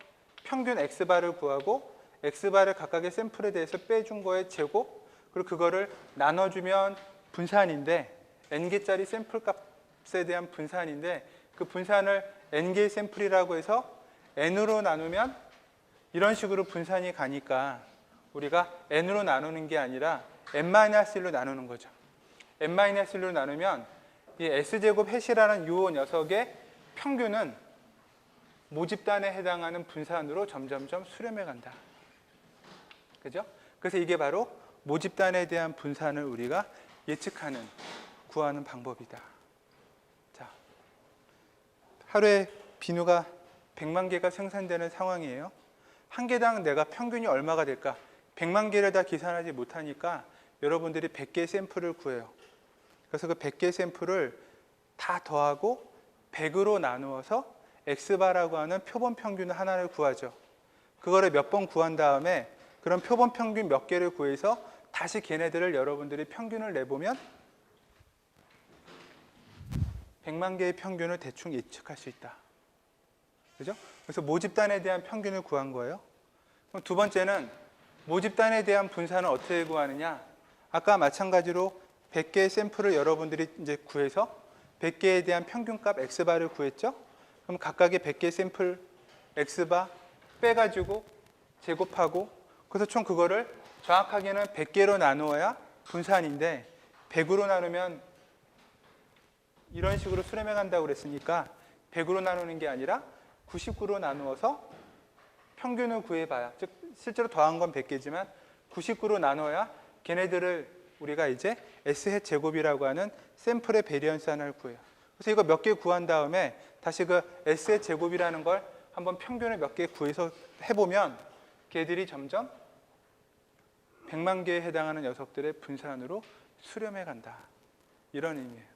평균 x바를 구하고 x바를 각각의 샘플에 대해서 빼준 거의 제곱, 그리고 그거를 나눠주면 분산인데 n개짜리 샘플 값에 대한 분산인데, 그 분산을 n개의 샘플이라고 해서 n으로 나누면 이런 식으로 분산이 가니까 우리가 n으로 나누는 게 아니라 n-1로 나누는 거죠. n-1로 나누면 이 s제곱 해시라는 이 녀석의 평균은 모집단에 해당하는 분산으로 점점점 수렴해 간다. 그죠? 그래서 이게 바로 모집단에 대한 분산을 우리가 예측하는, 구하는 방법이다. 자, 하루에 비누가 100만 개가 생산되는 상황이에요. 한 개당 내가 평균이 얼마가 될까? 100만 개를 다 계산하지 못하니까 여러분들이 100개 샘플을 구해요. 그래서 그 100개 샘플을 다 더하고 100으로 나누어서 x바라고 하는 표본 평균 하나를 구하죠. 그거를 몇 번 구한 다음에 그런 표본 평균 몇 개를 구해서 다시 걔네들을 여러분들이 평균을 내보면 100만 개의 평균을 대충 예측할 수 있다. 그죠? 그래서 모집단에 대한 평균을 구한 거예요. 그럼 두 번째는 모집단에 대한 분산을 어떻게 구하느냐? 아까 마찬가지로 100개의 샘플을 여러분들이 이제 구해서 100개에 대한 평균값 x바를 구했죠? 그럼 각각의 100개 샘플 x바 빼가지고 제곱하고, 그래서 총 그거를 정확하게는 100개로 나누어야 분산인데 100으로 나누면 이런 식으로 수렴해 간다고 그랬으니까 100으로 나누는 게 아니라 99로 나누어서 평균을 구해봐야, 즉 실제로 더한 건 100개지만 99로 나눠야 걔네들을 우리가 이제 S햇 제곱이라고 하는 샘플의 베리언스 하나를 구해요. 그래서 이거 몇 개 구한 다음에 다시 그 S햇 제곱이라는 걸 한번 평균을 몇 개 구해서 해보면 걔들이 점점 100만 개에 해당하는 녀석들의 분산으로 수렴해 간다. 이런 의미예요.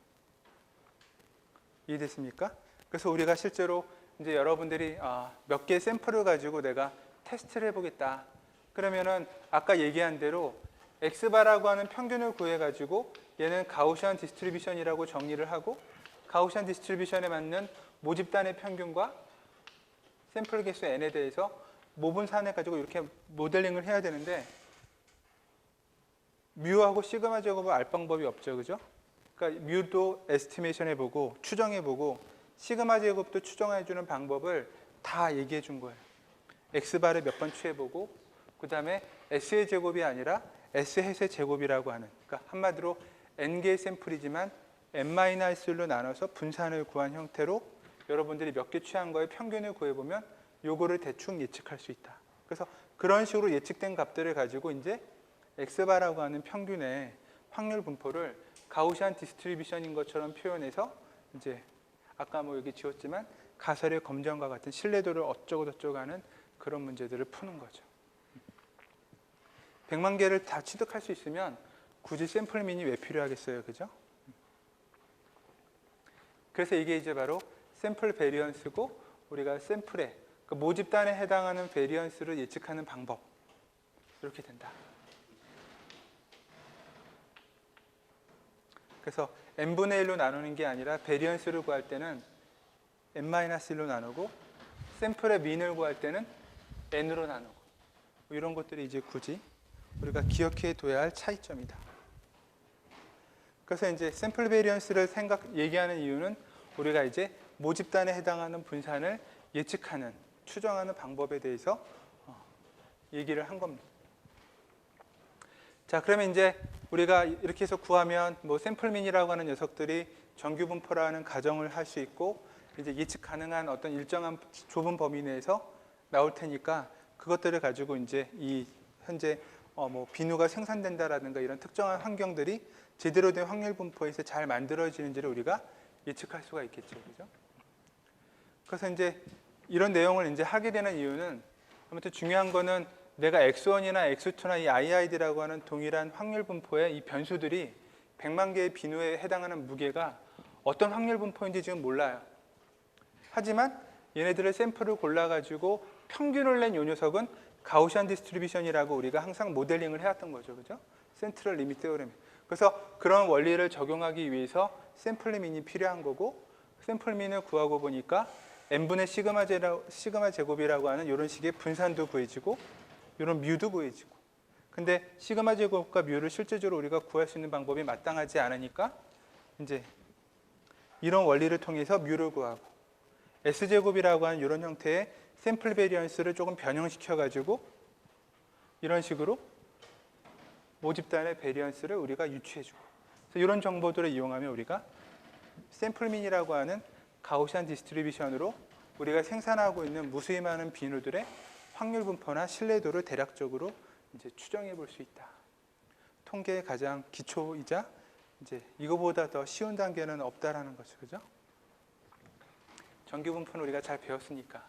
이해됐습니까? 그래서 우리가 실제로 이제 여러분들이 몇 개의 샘플을 가지고 내가 테스트를 해보겠다. 그러면은 아까 얘기한 대로 x바라고 하는 평균을 구해가지고 얘는 가우시안 디스트리뷰션이라고 정리를 하고, 가우시안 디스트리뷰션에 맞는 모집단의 평균과 샘플 개수 n에 대해서 모분산해 가지고 이렇게 모델링을 해야 되는데, 뮤하고 시그마 제곱을 알 방법이 없죠, 그죠? 그러니까 뮤도 에스티메이션 해보고 추정해보고 시그마 제곱도 추정해주는 방법을 다 얘기해 준 거예요. x바를 몇 번 취해보고, 그 다음에 s의 제곱이 아니라 s햇의 제곱이라고 하는, 그러니까 한마디로 n개의 샘플이지만 n-1로 나눠서 분산을 구한 형태로 여러분들이 몇 개 취한 거에 평균을 구해보면 요거를 대충 예측할 수 있다. 그래서 그런 식으로 예측된 값들을 가지고 이제 x바라고 하는 평균의 확률 분포를 가우시안 디스트리뷰션인 것처럼 표현해서 이제 아까 뭐 여기 지웠지만 가설의 검정과 같은 신뢰도를 어쩌고 저쩌고 하는 그런 문제들을 푸는 거죠. 100만 개를 다 취득할 수 있으면 굳이 샘플민이 왜 필요하겠어요, 그죠? 그래서 이게 이제 바로 샘플 베리언스고, 우리가 샘플의 그 모집단에 해당하는 베리언스를 예측하는 방법, 이렇게 된다. 그래서 n분의 1로 나누는 게 아니라 베리언스를 구할 때는 n-1로 나누고, 샘플의 민을 구할 때는 n으로 나누고, 뭐 이런 것들이 이제 굳이 우리가 기억해 둬야 할 차이점이다. 그래서 이제 샘플 베리언스를 얘기하는 이유는 우리가 이제 모집단에 해당하는 분산을 예측하는, 추정하는 방법에 대해서 얘기를 한 겁니다. 자, 그러면 이제 우리가 이렇게 해서 구하면 뭐 샘플민이라고 하는 녀석들이 정규 분포라는 가정을 할 수 있고, 이제 예측 가능한 어떤 일정한 좁은 범위 내에서 나올 테니까 그것들을 가지고 이제 이 현재 뭐 비누가 생산된다라든가 이런 특정한 환경들이 제대로 된 확률 분포에서 잘 만들어지는지를 우리가 예측할 수가 있겠죠, 그죠? 그래서 이제 이런 내용을 이제 하게 되는 이유는, 아무튼 중요한 거는 내가 x1이나 x2나 이 IID라고 하는 동일한 확률 분포의 이 변수들이 100만 개의 비누에 해당하는 무게가 어떤 확률 분포인지 지금 몰라요. 하지만 얘네들의 샘플을 골라가지고 평균을 낸 이 녀석은 가우시안 디스트리뷰션이라고 우리가 항상 모델링을 해왔던 거죠, 그죠? 센트럴 리미트 테오렘. 그래서 그런 원리를 적용하기 위해서 샘플 민이 필요한 거고, 샘플 민을 구하고 보니까 n분의 시그마 제곱이라고 하는 이런 식의 분산도 구해지고, 이런 뮤도 구해지고. 근데 시그마 제곱과 뮤를 실제적으로 우리가 구할 수 있는 방법이 마땅하지 않으니까 이제 이런 원리를 통해서 뮤를 구하고, S제곱이라고 하는 이런 형태의 샘플 베리언스를 조금 변형시켜 가지고 이런 식으로 모집단의 베리언스를 우리가 유추해주고, 그래서 이런 정보들을 이용하면 우리가 샘플민이라고 하는 가우시안 디스트리뷰션으로 우리가 생산하고 있는 무수히 많은 비누들의 확률 분포나 신뢰도를 대략적으로 이제 추정해 볼 수 있다. 통계의 가장 기초이자 이제 이거보다 더 쉬운 단계는 없다라는 거죠, 그죠? 정규 분포는 우리가 잘 배웠으니까.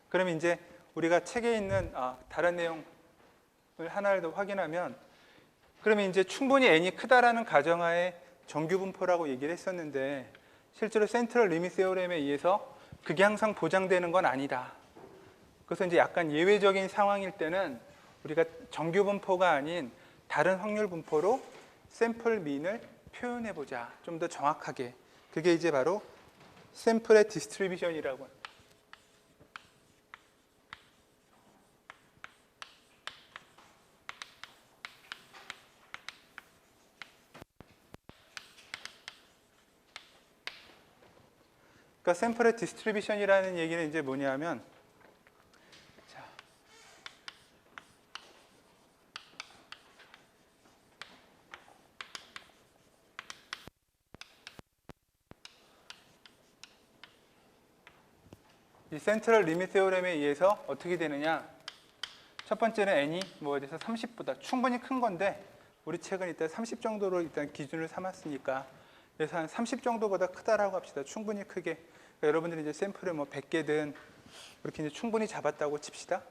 그러면 이제 우리가 책에 있는 다른 내용을 하나를 더 확인하면, 그러면 이제 충분히 n이 크다라는 가정하에 정규 분포라고 얘기를 했었는데, 실제로 센트럴 리밋 세오렘에 의해서 그게 항상 보장되는 건 아니다. 그래서 이제 약간 예외적인 상황일 때는 우리가 정규 분포가 아닌 다른 확률 분포로 샘플 민을 표현해 보자. 좀 더 정확하게. 그게 이제 바로 샘플의 디스트리뷰션이라고 합니다. 그러니까 샘플의 디스트리뷰션이라는 얘기는 이제 뭐냐면, 자, 이 센트럴 리밋 세오렘에 의해서 어떻게 되느냐? 첫 번째는 n이 뭐가 돼서 30보다 충분히 큰 건데, 우리 책은 일단 30 정도로 일단 기준을 삼았으니까, 그래서 한 30 정도보다 크다라고 합시다. 충분히 크게. 그러니까 여러분들이 이제 샘플을 뭐 100개든 그렇게 이제 충분히 잡았다고 칩시다.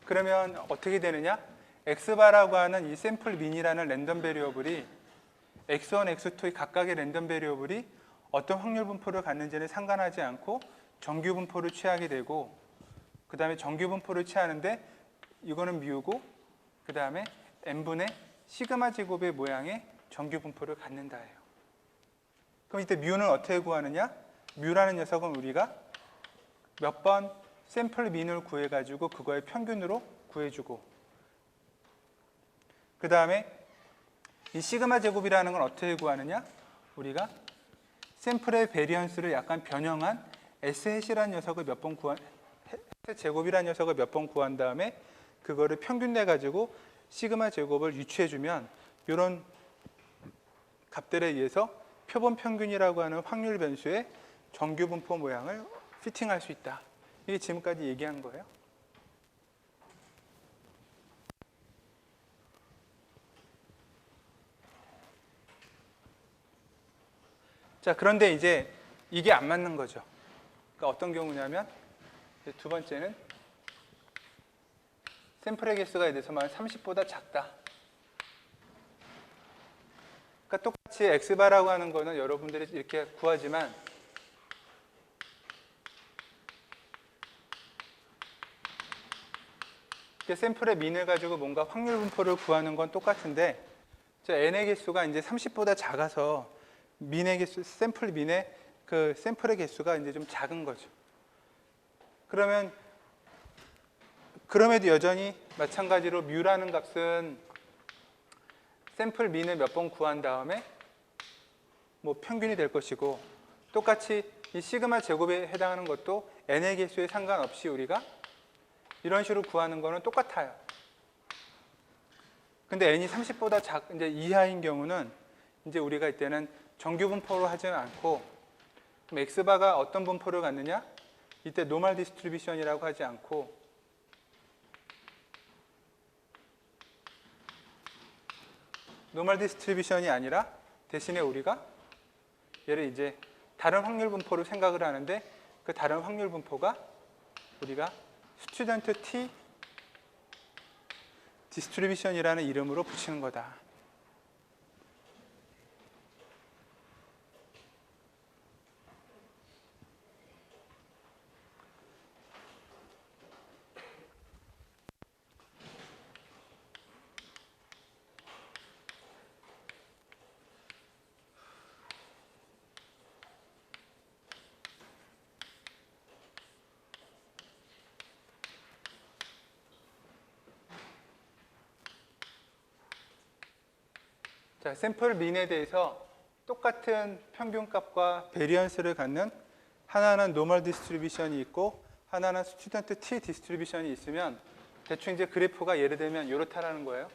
그러면 어떻게 되느냐? x바라고 하는 이 샘플 민이라는 랜덤 베리어블이 x1, x2의 각각의 랜덤 베리어블이 어떤 확률 분포를 갖는지는 상관하지 않고 정규 분포를 취하게 되고, 그 다음에 정규 분포를 취하는데 이거는 뮤고, 그 다음에 n분의 시그마 제곱의 모양의 정규 분포를 갖는다예요. 그럼 이때 뮤는 어떻게 구하느냐? 뮤라는 녀석은 우리가 몇 번 샘플 민을 구해가지고 그거의 평균으로 구해주고, 그 다음에 이 시그마 제곱이라는 건 어떻게 구하느냐? 우리가 샘플의 베리언스를 약간 변형한 S-햇이라는 녀석을 몇 번 구한, 제곱이라는 녀석을 몇 번 구한 다음에 그거를 평균 내가지고 시그마 제곱을 유추해주면 이런 값들에 의해서 표본 평균이라고 하는 확률 변수의 정규 분포 모양을 피팅할 수 있다. 이게 지금까지 얘기한 거예요. 자, 그런데 이제 이게 안 맞는 거죠. 그러니까 어떤 경우냐면, 두 번째는 샘플의 개수가 예를 들어서 30보다 작다. 그러니까 똑같이 x바라고 하는 거는 여러분들이 이렇게 구하지만, 샘플의 민을 가지고 뭔가 확률 분포를 구하는 건 똑같은데, n의 개수가 이제 30보다 작아서 민의 개수, 샘플 민의 그 샘플의 개수가 이제 좀 작은 거죠. 그럼에도 여전히 마찬가지로 뮤라는 값은 샘플 민을 몇 번 구한 다음에 뭐 평균이 될 것이고, 똑같이 이 시그마 제곱에 해당하는 것도 n의 개수에 상관없이 우리가 이런 식으로 구하는 거는 똑같아요. 근데 n이 30보다 이제 이하인 경우는 이제 우리가 이때는 정규 분포로 하지는 않고, 그럼 x바가 어떤 분포를 갖느냐? 이때 노멀 디스트리뷰션이라고 하지 않고 노멀 디스트리뷰션이 아니라 대신에 우리가 얘를 이제 다른 확률 분포로 생각을 하는데, 그 다른 확률 분포가 우리가 스튜던트 T 디스트리뷰션이라는 이름으로 붙이는 거다. 자, 샘플 민에 대해서 똑같은 평균값과 베리언스를 갖는 하나는 노멀 디스트리뷰션이 있고 하나는 스튜던트 T 디스트리뷰션이 있으면 대충 이제 그래프가 예를 들면 이렇다라는 거예요.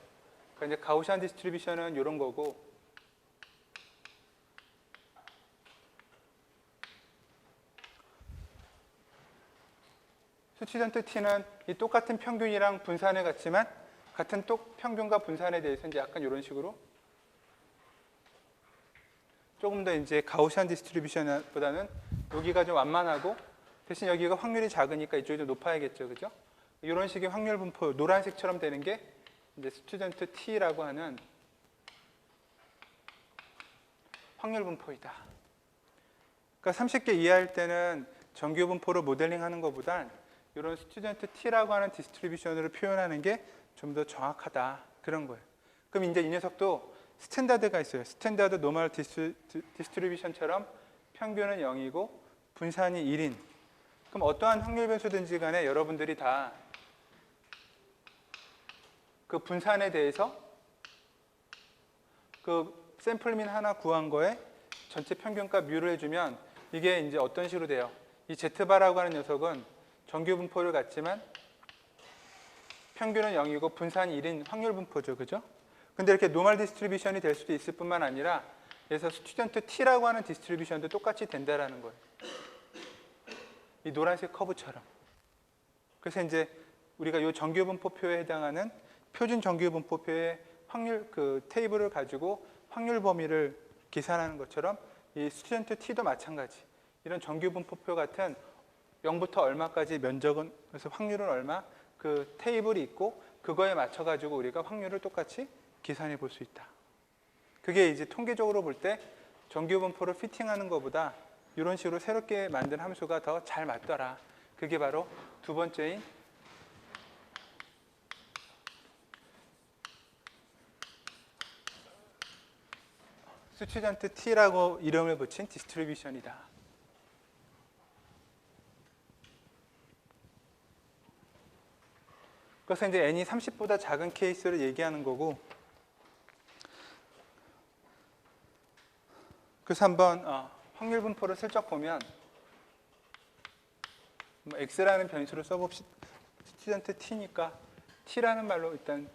그러니까 이제 가우시안 디스트리뷰션은 이런 거고 스튜던트 T는 이 똑같은 평균이랑 분산을 갖지만 같은 평균과 분산에 대해서 이제 약간 이런 식으로 조금 더 이제 가우시안 디스트리뷰션보다는 여기가 좀 완만하고 대신 여기가 확률이 작으니까 이쪽이 좀 높아야겠죠, 그죠? 이런 식의 확률 분포, 노란색처럼 되는 게 이제 스튜던트 T라고 하는 확률 분포이다. 그러니까 30개 이하일 때는 정규 분포로 모델링하는 것보단 이런 스튜던트 T라고 하는 디스트리뷰션으로 표현하는 게 좀 더 정확하다 그런 거예요. 그럼 이제 이 녀석도 스탠다드가 있어요. 스탠다드 노멀 디스트리뷰션처럼 평균은 0이고 분산이 1인. 그럼 어떠한 확률 변수든지 간에 여러분들이 다 그 분산에 대해서 그 샘플민 하나 구한 거에 전체 평균값 뮤를 해주면 이게 이제 어떤 식으로 돼요? 이 Z바라고 하는 녀석은 정규 분포를 갖지만 평균은 0이고 분산이 1인 확률 분포죠. 그죠? 근데 이렇게 노멀 디스트리뷰션이 될 수도 있을 뿐만 아니라 그래서 스튜던트 T라고 하는 디스트리뷰션도 똑같이 된다라는 거예요. 이 노란색 커브처럼. 그래서 이제 우리가 이 정규 분포표에 해당하는 표준 정규 분포표의 확률 그 테이블을 가지고 확률 범위를 계산하는 것처럼 이 스튜던트 T도 마찬가지. 이런 정규 분포표 같은 0부터 얼마까지 면적은 그래서 확률은 얼마 그 테이블이 있고 그거에 맞춰 가지고 우리가 확률을 똑같이 계산해 볼 수 있다. 그게 이제 통계적으로 볼 때 정규 분포를 피팅하는 것보다 이런 식으로 새롭게 만든 함수가 더 잘 맞더라. 그게 바로 두 번째인 스튜던트 T라고 이름을 붙인 디스트리뷰션이다. 그래서 이제 n이 30보다 작은 케이스를 얘기하는 거고 그래서 한번 확률 분포를 슬쩍 보면 뭐 x라는 변수를 써봅시다. 스튜던트 t니까 t라는 말로 일단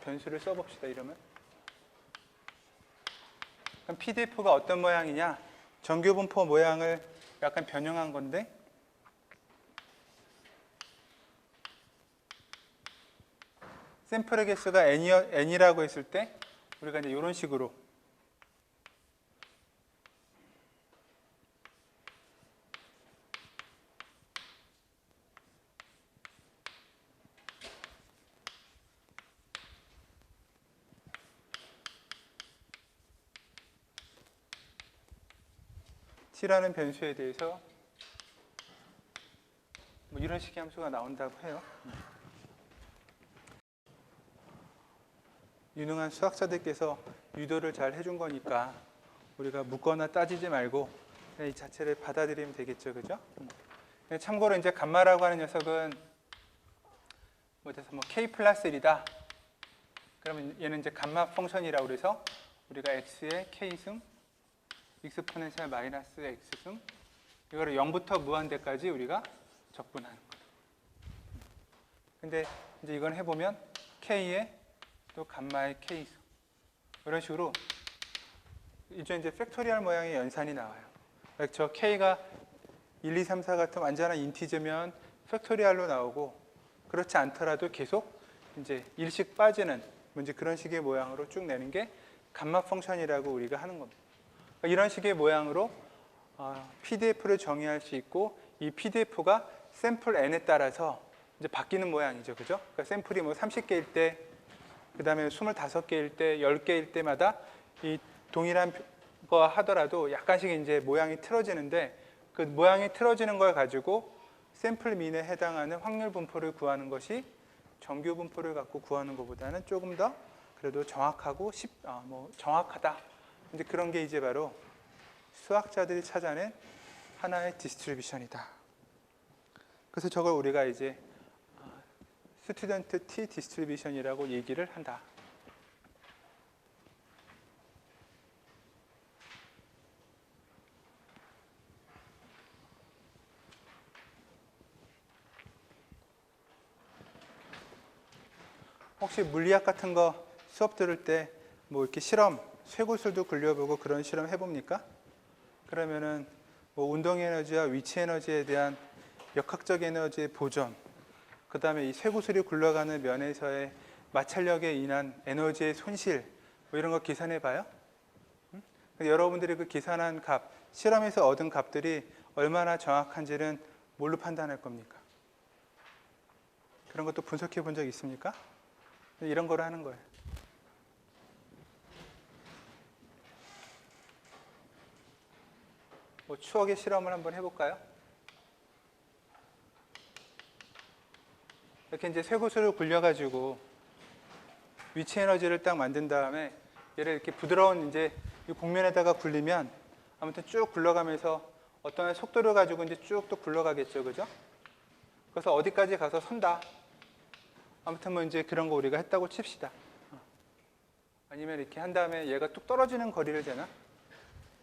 변수를 써봅시다. 이러면 그럼 PDF가 어떤 모양이냐? 정규 분포 모양을 약간 변형한 건데 샘플의 개수가 n이라고 했을 때 우리가 이제 이런 식으로 t라는 변수에 대해서 뭐 이런 식의 함수가 나온다고 해요. 유능한 수학자들께서 유도를 잘 해준 거니까 우리가 묻거나 따지지 말고 이 자체를 받아들이면 되겠죠, 그죠? 참고로 이제 감마라고 하는 녀석은 뭐 k 플러스 1이다. 그러면 얘는 이제 감마 펑션이라고 그래서 우리가 x의 k승 익스포넨셜 마이너스 x승 이거를 0부터 무한대까지 우리가 적분하는 거예요. 근데 이제 이건 해보면 k의 또 감마의 k승 이런 식으로 이제 팩토리얼 모양의 연산이 나와요. 저 k가 1, 2, 3, 4 같은 완전한 인티저면 팩토리얼로 나오고 그렇지 않더라도 계속 이제 일씩 빠지는 이제 그런 식의 모양으로 쭉 내는 게 감마 펑션이라고 우리가 하는 겁니다. 이런 식의 모양으로 PDF를 정의할 수 있고 이 PDF가 샘플 n에 따라서 이제 바뀌는 모양이죠, 그죠? 그러니까 샘플이 뭐 30개일 때, 그 다음에 25개일 때, 10개일 때마다 이 동일한 거 하더라도 약간씩 이제 모양이 틀어지는데 그 모양이 틀어지는 걸 가지고 샘플 민에 해당하는 확률 분포를 구하는 것이 정규 분포를 갖고 구하는 것보다는 조금 더 그래도 정확하고 정확하다. 이제 그런 게 이제 바로 수학자들이 찾아낸 하나의 디스트리뷰션이다. 그래서 저걸 우리가 이제 스튜던트 T 디스트리뷰션이라고 얘기를 한다. 혹시 물리학 같은 거 수업 들을 때 뭐 이렇게 실험, 쇠구슬도 굴려보고 그런 실험 해봅니까? 그러면은 뭐 운동 에너지와 위치 에너지에 대한 역학적 에너지의 보존, 그 다음에 이 쇠구슬이 굴러가는 면에서의 마찰력에 인한 에너지의 손실, 뭐 이런 거 계산해 봐요. 여러분들이 그 계산한 값, 실험에서 얻은 값들이 얼마나 정확한지는 뭘로 판단할 겁니까? 그런 것도 분석해 본 적 있습니까? 이런 거를 하는 거예요. 뭐 추억의 실험을 한번 해볼까요? 이렇게 이제 쇠구슬을 굴려가지고 위치 에너지를 딱 만든 다음에 얘를 이렇게 부드러운 이제 이 곡면에다가 굴리면 아무튼 쭉 굴러가면서 어떤 속도를 가지고 이제 쭉 또 굴러가겠죠, 그죠? 그래서 어디까지 가서 선다. 아무튼 뭐 이제 그런 거 우리가 했다고 칩시다. 아니면 이렇게 한 다음에 얘가 뚝 떨어지는 거리를 재나?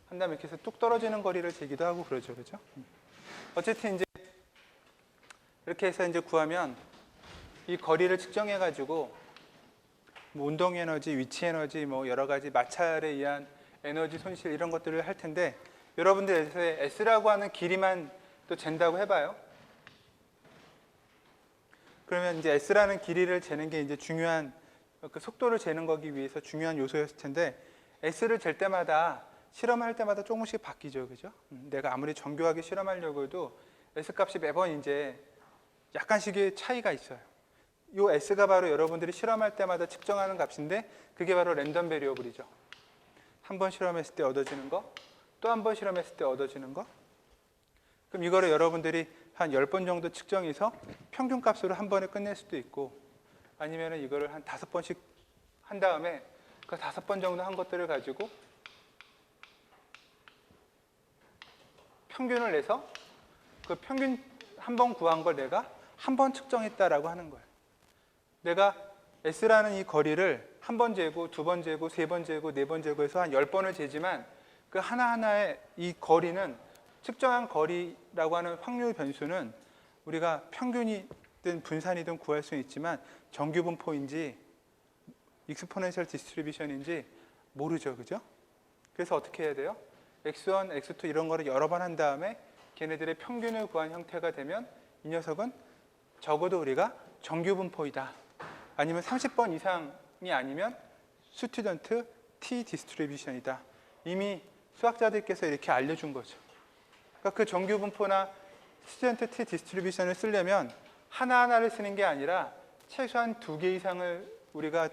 한 다음에 이렇게 해서 뚝 떨어지는 거리를 재기도 하고 그러죠, 그죠? 어쨌든 이제 이렇게 해서 이제 구하면 이 거리를 측정해가지고 뭐 운동 에너지, 위치 에너지, 뭐 여러 가지 마찰에 의한 에너지 손실 이런 것들을 할 텐데 여러분들 S라고 하는 길이만 또 잰다고 해봐요. 그러면 이제 S라는 길이를 재는 게 이제 중요한 그 속도를 재는 거기 위해서 중요한 요소였을 텐데 S를 잴 때마다 실험할 때마다 조금씩 바뀌죠, 그죠? 내가 아무리 정교하게 실험하려고 해도 S 값이 매번 이제 약간씩의 차이가 있어요. 이 S가 바로 여러분들이 실험할 때마다 측정하는 값인데 그게 바로 랜덤 베리어블이죠. 한 번 실험했을 때 얻어지는 거, 또 한 번 실험했을 때 얻어지는 거. 그럼 이거를 여러분들이 한 10번 정도 측정해서 평균 값으로 한 번에 끝낼 수도 있고 아니면 이거를 한 5번씩 한 다음에 그 5번 정도 한 것들을 가지고 평균을 내서 그 평균 한 번 구한 걸 내가 한 번 측정했다라고 하는 거예요. 내가 S라는 이 거리를 한 번 재고, 두 번 재고, 세 번 재고, 네 번 재고 해서 한 10번을 재지만 그 하나하나의 이 거리는 측정한 거리라고 하는 확률 변수는 우리가 평균이든 분산이든 구할 수는 있지만 정규 분포인지 익스포넨셜 디스트리뷰션인지 모르죠, 그죠? 그래서 어떻게 해야 돼요? X1, X2 이런 거를 여러 번 한 다음에 걔네들의 평균을 구한 형태가 되면 이 녀석은 적어도 우리가 정규 분포이다. 아니면 30번 이상이 아니면 스튜던트 T 디스트리뷰션이다. 이미 수학자들께서 이렇게 알려준 거죠. 그러니까 그 정규 분포나 스튜던트 T 디스트리뷰션을 쓰려면 하나하나를 쓰는 게 아니라 최소한 2개 이상을 우리가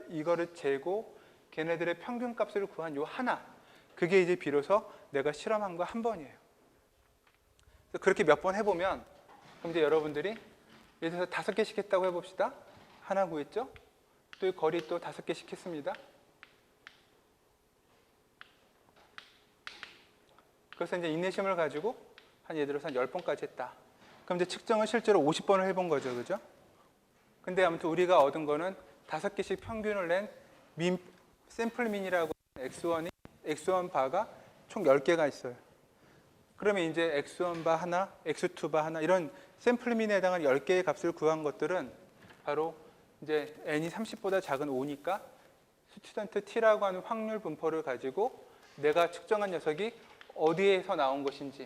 이거를 재고 걔네들의 평균 값을 구한 요 하나, 그게 이제 비로소 내가 실험한 거 한 번이에요. 그렇게 몇 번 해보면 그럼 이제 여러분들이 예를 들어서 5개씩 했다고 해봅시다. 하나 구했죠? 또 이 거리 또 5개씩 했습니다. 그래서 이제 인내심을 가지고 한 예를 들어서 한 10번까지 했다. 그럼 이제 측정을 실제로 50번을 해본 거죠, 그죠? 근데 아무튼 우리가 얻은 거는 5개씩 평균을 낸 샘플 민이라고 X1 바가 총 10개가 있어요. 그러면 이제 X1 바 하나, X2 바 하나 이런 샘플 민에 해당한 10개의 값을 구한 것들은 바로 이제 n이 30보다 작은 5니까 스튜던트 T라고 하는 확률 분포를 가지고 내가 측정한 녀석이 어디에서 나온 것인지,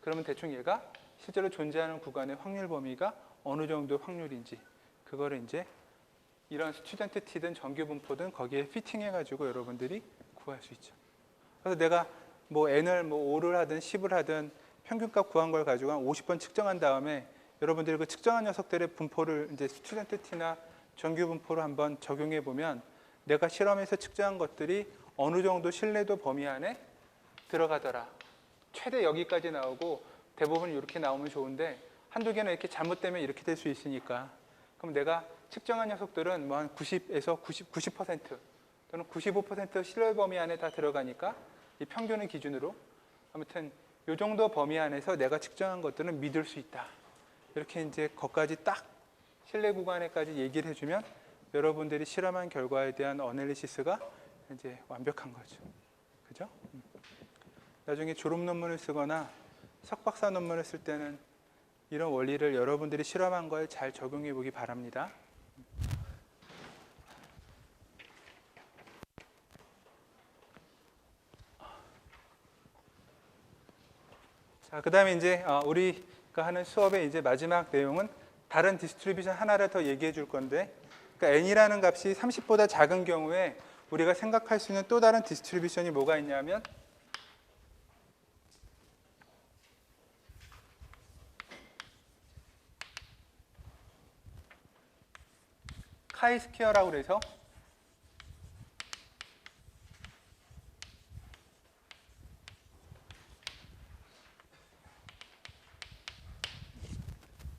그러면 대충 얘가 실제로 존재하는 구간의 확률 범위가 어느 정도 확률인지, 그거를 이제 이런 스튜던트 T든 정규 분포든 거기에 피팅해 가지고 여러분들이 구할 수 있죠. 그래서 내가 뭐 n을 뭐 5를 하든 10을 하든 평균값 구한 걸 가지고 한 50번 측정한 다음에 여러분들이 그 측정한 녀석들의 분포를 이제 스튜던트 T나 정규 분포로 한번 적용해 보면 내가 실험에서 측정한 것들이 어느 정도 신뢰도 범위 안에 들어가더라. 최대 여기까지 나오고 대부분 이렇게 나오면 좋은데 한두 개는 이렇게 잘못되면 이렇게 될 수 있으니까, 그럼 내가 측정한 녀석들은 뭐 한 90에서 90% 또는 95% 신뢰 범위 안에 다 들어가니까 이 평균을 기준으로 아무튼 이 정도 범위 안에서 내가 측정한 것들은 믿을 수 있다. 이렇게 이제 거기까지 딱 신뢰 구간에까지 얘기를 해주면 여러분들이 실험한 결과에 대한 어널리시스가 이제 완벽한 거죠. 그죠? 나중에 졸업 논문을 쓰거나 석박사 논문을 쓸 때는 이런 원리를 여러분들이 실험한 거에 잘 적용해 보기 바랍니다. 자, 그다음에 이제 우리가 하는 수업의 이제 마지막 내용은 다른 디스트리뷰션 하나를 더 얘기해 줄 건데, 그러니까 n이라는 값이 30보다 작은 경우에 우리가 생각할 수 있는 또 다른 디스트리뷰션이 뭐가 있냐면 카이스퀘어라고 그래서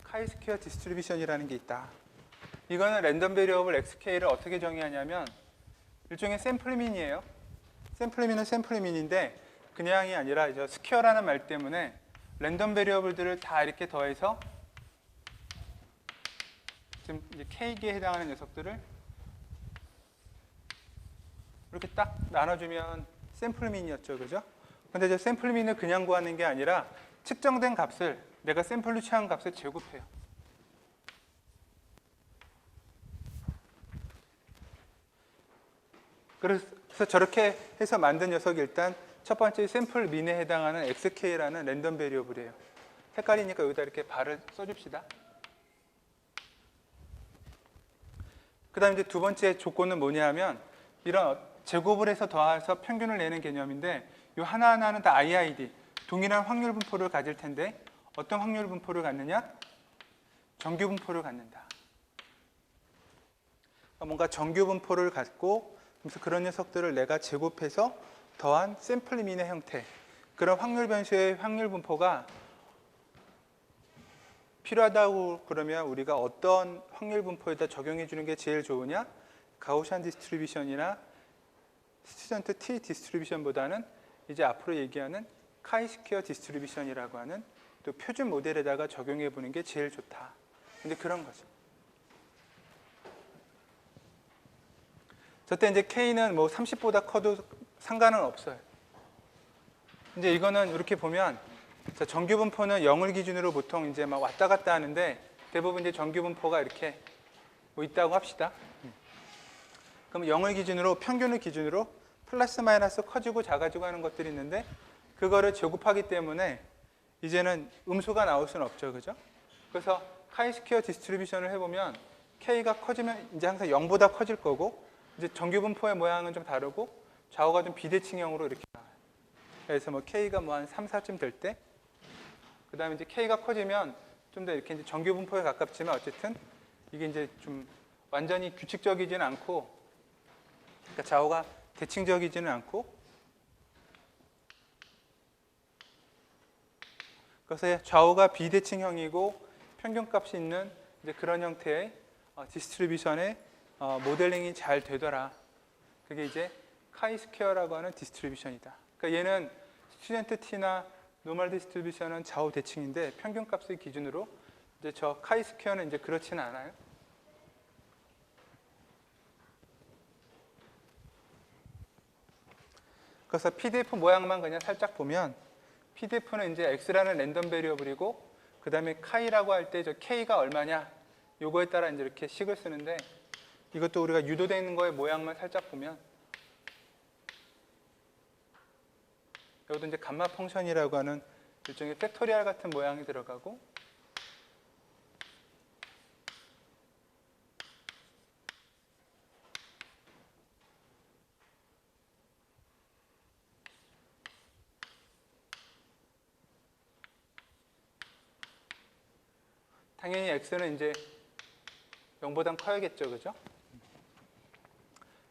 카이스퀘어 디스트리뷰션이라는 게 있다. 이거는 랜덤 베리어블 xk를 어떻게 정의하냐면 일종의 샘플민이에요. 샘플민은 샘플민인데 그냥이 아니라 이제 스퀘어라는 말 때문에 랜덤 베리어블들을 다 이렇게 더해서 지금 이제 k에 해당하는 녀석들을 이렇게 딱 나눠주면 샘플민이었죠, 그죠? 근데 저 샘플민을 그냥 구하는 게 아니라 측정된 값을 내가 샘플로 취한 값을 제곱해요. 그래서 저렇게 해서 만든 녀석이 일단 첫 번째 샘플 민에 해당하는 xk라는 랜덤 베리어블이에요. 헷갈리니까 여기다 이렇게 발을 써줍시다. 그 다음에 이제 두 번째 조건은 뭐냐 하면 이런 제곱을 해서 더해서 평균을 내는 개념인데 이 하나하나는 다 IID, 동일한 확률 분포를 가질 텐데 어떤 확률 분포를 갖느냐? 정규 분포를 갖는다. 그러니까 뭔가 정규 분포를 갖고 그래서 그런 녀석들을 내가 제곱해서 더한 샘플 민의 형태, 그런 확률 변수의 확률 분포가 필요하다고 그러면 우리가 어떤 확률 분포에다 적용해 주는 게 제일 좋으냐? 가우시안 디스트리뷰션이나 스튜던트 T 디스트리뷰션보다는 이제 앞으로 얘기하는 카이스퀘어 디스트리뷰션이라고 하는 또 표준 모델에다가 적용해 보는 게 제일 좋다. 근데 그런 거죠. 저때 이제 K는 뭐 30보다 커도 상관은 없어요. 이제 이거는 이렇게 보면 정규 분포는 0을 기준으로 보통 이제 막 왔다 갔다 하는데 대부분 이제 정규 분포가 이렇게 뭐 있다고 합시다. 그럼 0을 기준으로 평균을 기준으로 플러스 마이너스 커지고 작아지고 하는 것들이 있는데 그거를 제곱하기 때문에 이제는 음수가 나올 수는 없죠, 그죠? 그래서 카이스퀘어 디스트리뷰션을 해보면 K가 커지면 이제 항상 0보다 커질 거고 이제 정규 분포의 모양은 좀 다르고 좌우가 좀 비대칭형으로 이렇게 나와요. 그래서 뭐 K가 뭐 한 3, 4쯤 될 때, 그 다음에 이제 K가 커지면 좀 더 이렇게 이제 정규 분포에 가깝지만 어쨌든 이게 이제 좀 완전히 규칙적이지는 않고, 그러니까 좌우가 대칭적이지는 않고, 그래서 좌우가 비대칭형이고 평균값이 있는 이제 그런 형태의 디스트리뷰션의 모델링이 잘 되더라. 그게 이제 카이스퀘어라고 하는 디스트리뷰션이다. 그러니까 얘는 스튜던트 T나 노멀 디스트리뷰션은 좌우 대칭인데 평균값을 기준으로 이제 저 카이스퀘어는 이제 그렇지는 않아요. 그래서 PDF 모양만 그냥 살짝 보면 PDF는 이제 X라는 랜덤 베리어블이고 그 다음에 카이라고 할 때 저 K가 얼마냐 요거에 따라 이제 이렇게 식을 쓰는데 이것도 우리가 유도되어 있는 거의 모양만 살짝 보면 여기도 이제 감마 펑션이라고 하는 일종의 팩토리얼 같은 모양이 들어가고 당연히 X는 이제 0보단 커야겠죠, 그죠?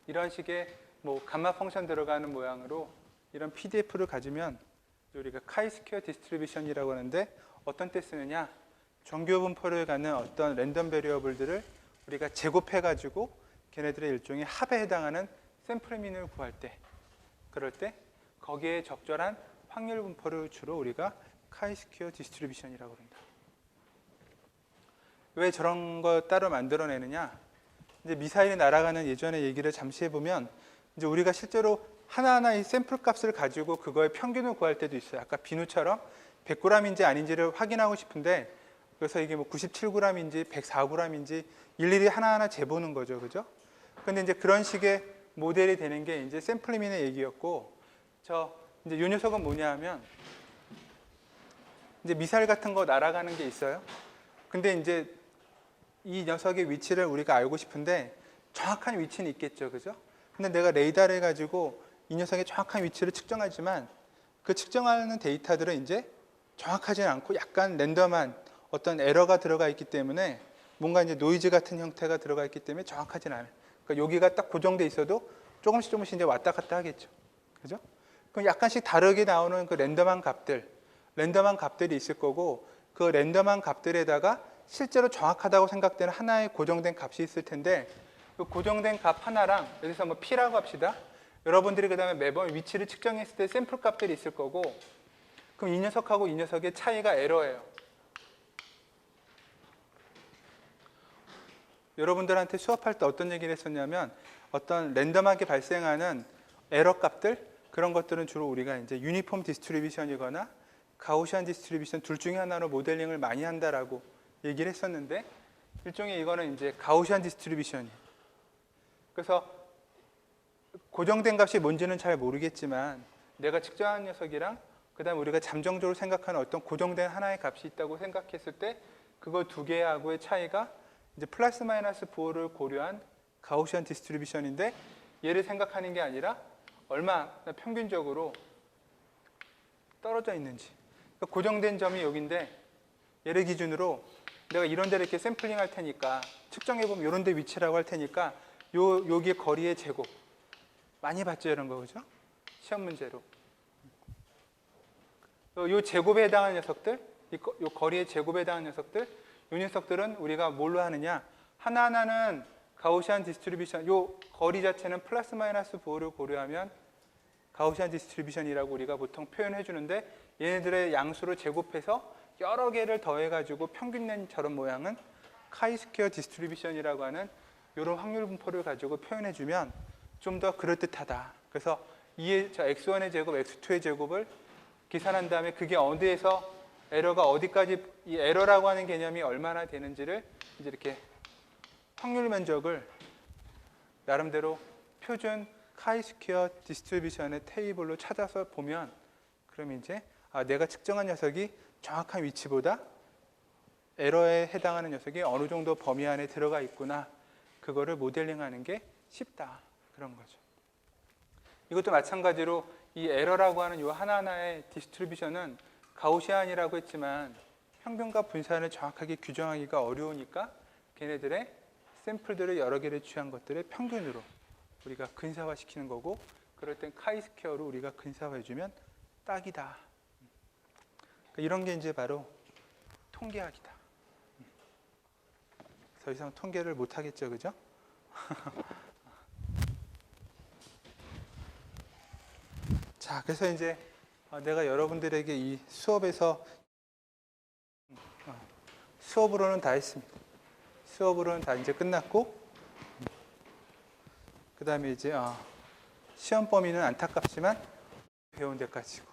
이런 식의 뭐 감마 펑션 들어가는 모양으로 이런 PDF를 가지면 우리가 카이스퀘어 디스트리뷰션이라고 하는데 어떤 때 쓰느냐? 정규 분포를 갖는 어떤 랜덤 베리어블들을 우리가 제곱해 가지고 걔네들의 일종의 합에 해당하는 샘플 민을 구할 때, 그럴 때 거기에 적절한 확률 분포를 주로 우리가 카이스퀘어 디스트리뷰션이라고 합니다. 왜 저런 거 따로 만들어내느냐? 이제 미사일이 날아가는 예전의 얘기를 잠시 해보면 이제 우리가 실제로 하나하나 이 샘플 값을 가지고 그거의 평균을 구할 때도 있어요. 아까 비누처럼 100g인지 아닌지를 확인하고 싶은데 그래서 이게 뭐 97g인지 104g인지 일일이 하나하나 재보는 거죠, 그죠? 근데 이제 그런 식의 모델이 되는 게 이제 샘플민의 얘기였고, 저 이제 요 녀석은 뭐냐 하면 이제 미사일 같은 거 날아가는 게 있어요. 근데 이제 이 녀석의 위치를 우리가 알고 싶은데 정확한 위치는 있겠죠, 그죠? 근데 내가 레이더를 가지고 이 녀석의 정확한 위치를 측정하지만 그 측정하는 데이터들은 이제 정확하지 않고 약간 랜덤한 어떤 에러가 들어가 있기 때문에 뭔가 이제 노이즈 같은 형태가 들어가 있기 때문에 정확하진 않아요. 그러니까 여기가 딱 고정돼 있어도 조금씩 이제 왔다 갔다 하겠죠, 그죠? 그럼 약간씩 다르게 나오는 그 랜덤한 값들이 있을 거고 그 랜덤한 값들에다가 실제로 정확하다고 생각되는 하나의 고정된 값이 있을 텐데 그 고정된 값 하나랑 여기서 뭐 P라고 합시다. 여러분들이 그 다음에 매번 위치를 측정했을 때 샘플 값들이 있을 거고 그럼 이 녀석하고 이 녀석의 차이가 에러예요. 여러분들한테 수업할 때 어떤 얘기를 했었냐면 어떤 랜덤하게 발생하는 에러 값들 그런 것들은 주로 우리가 이제 유니폼 디스트리뷰션이거나 가우시안 디스트리뷰션 둘 중에 하나로 모델링을 많이 한다라고 얘기를 했었는데 일종의 이거는 이제 가우시안 디스트리뷰션이에요. 그래서 고정된 값이 뭔지는 잘 모르겠지만 내가 측정한 녀석이랑 그다음에 우리가 잠정적으로 생각하는 어떤 고정된 하나의 값이 있다고 생각했을 때 그거 두 개하고의 차이가 이제 플러스 마이너스 부호를 고려한 가우시안 디스트리뷰션인데 얘를 생각하는 게 아니라 얼마나 평균적으로 떨어져 있는지 그러니까 고정된 점이 여기인데 얘를 기준으로 내가 이런 데를 이렇게 샘플링 할 테니까 측정해 보면 이런 데 위치라고 할 테니까 여기의 거리의 제곱 많이 봤죠 이런 거 그죠? 시험 문제로 요 제곱에 해당하는 녀석들 요 거리의 제곱에 해당하는 녀석들 이 녀석들은 우리가 뭘로 하느냐 하나하나는 가우시안 디스트리뷰션 요 거리 자체는 플러스 마이너스 부호를 고려하면 가우시안 디스트리뷰션이라고 우리가 보통 표현해 주는데 얘네들의 양수를 제곱해서 여러 개를 더해 가지고 평균 낸 저런 모양은 카이스퀘어 디스트리뷰션이라고 하는 이런 확률 분포를 가지고 표현해 주면 좀 더 그럴듯하다. 그래서 저 x1의 제곱, x2의 제곱을 계산한 다음에 그게 어디에서 에러가 어디까지 이 에러라고 하는 개념이 얼마나 되는지를 이제 이렇게 확률 면적을 나름대로 표준 카이스퀘어 디스트리뷰션의 테이블로 찾아서 보면 그럼 이제 내가 측정한 녀석이 정확한 위치보다 에러에 해당하는 녀석이 어느 정도 범위 안에 들어가 있구나. 그거를 모델링하는 게 쉽다. 그런 거죠. 이것도 마찬가지로 이 에러라고 하는 이 하나하나의 디스트리뷰션은 가우시안이라고 했지만 평균과 분산을 정확하게 규정하기가 어려우니까 걔네들의 샘플들을 여러 개를 취한 것들을 평균으로 우리가 근사화시키는 거고 그럴 땐 카이스퀘어로 우리가 근사화해주면 딱이다. 그러니까 이런 게 이제 바로 통계학이다. 더 이상 통계를 못 하겠죠, 그죠? 자, 그래서 이제 내가 여러분들에게 이 수업에서 수업으로는 다 했습니다. 수업으로는 다 이제 끝났고 그 다음에 이제 시험 범위는 안타깝지만 배운 데까지고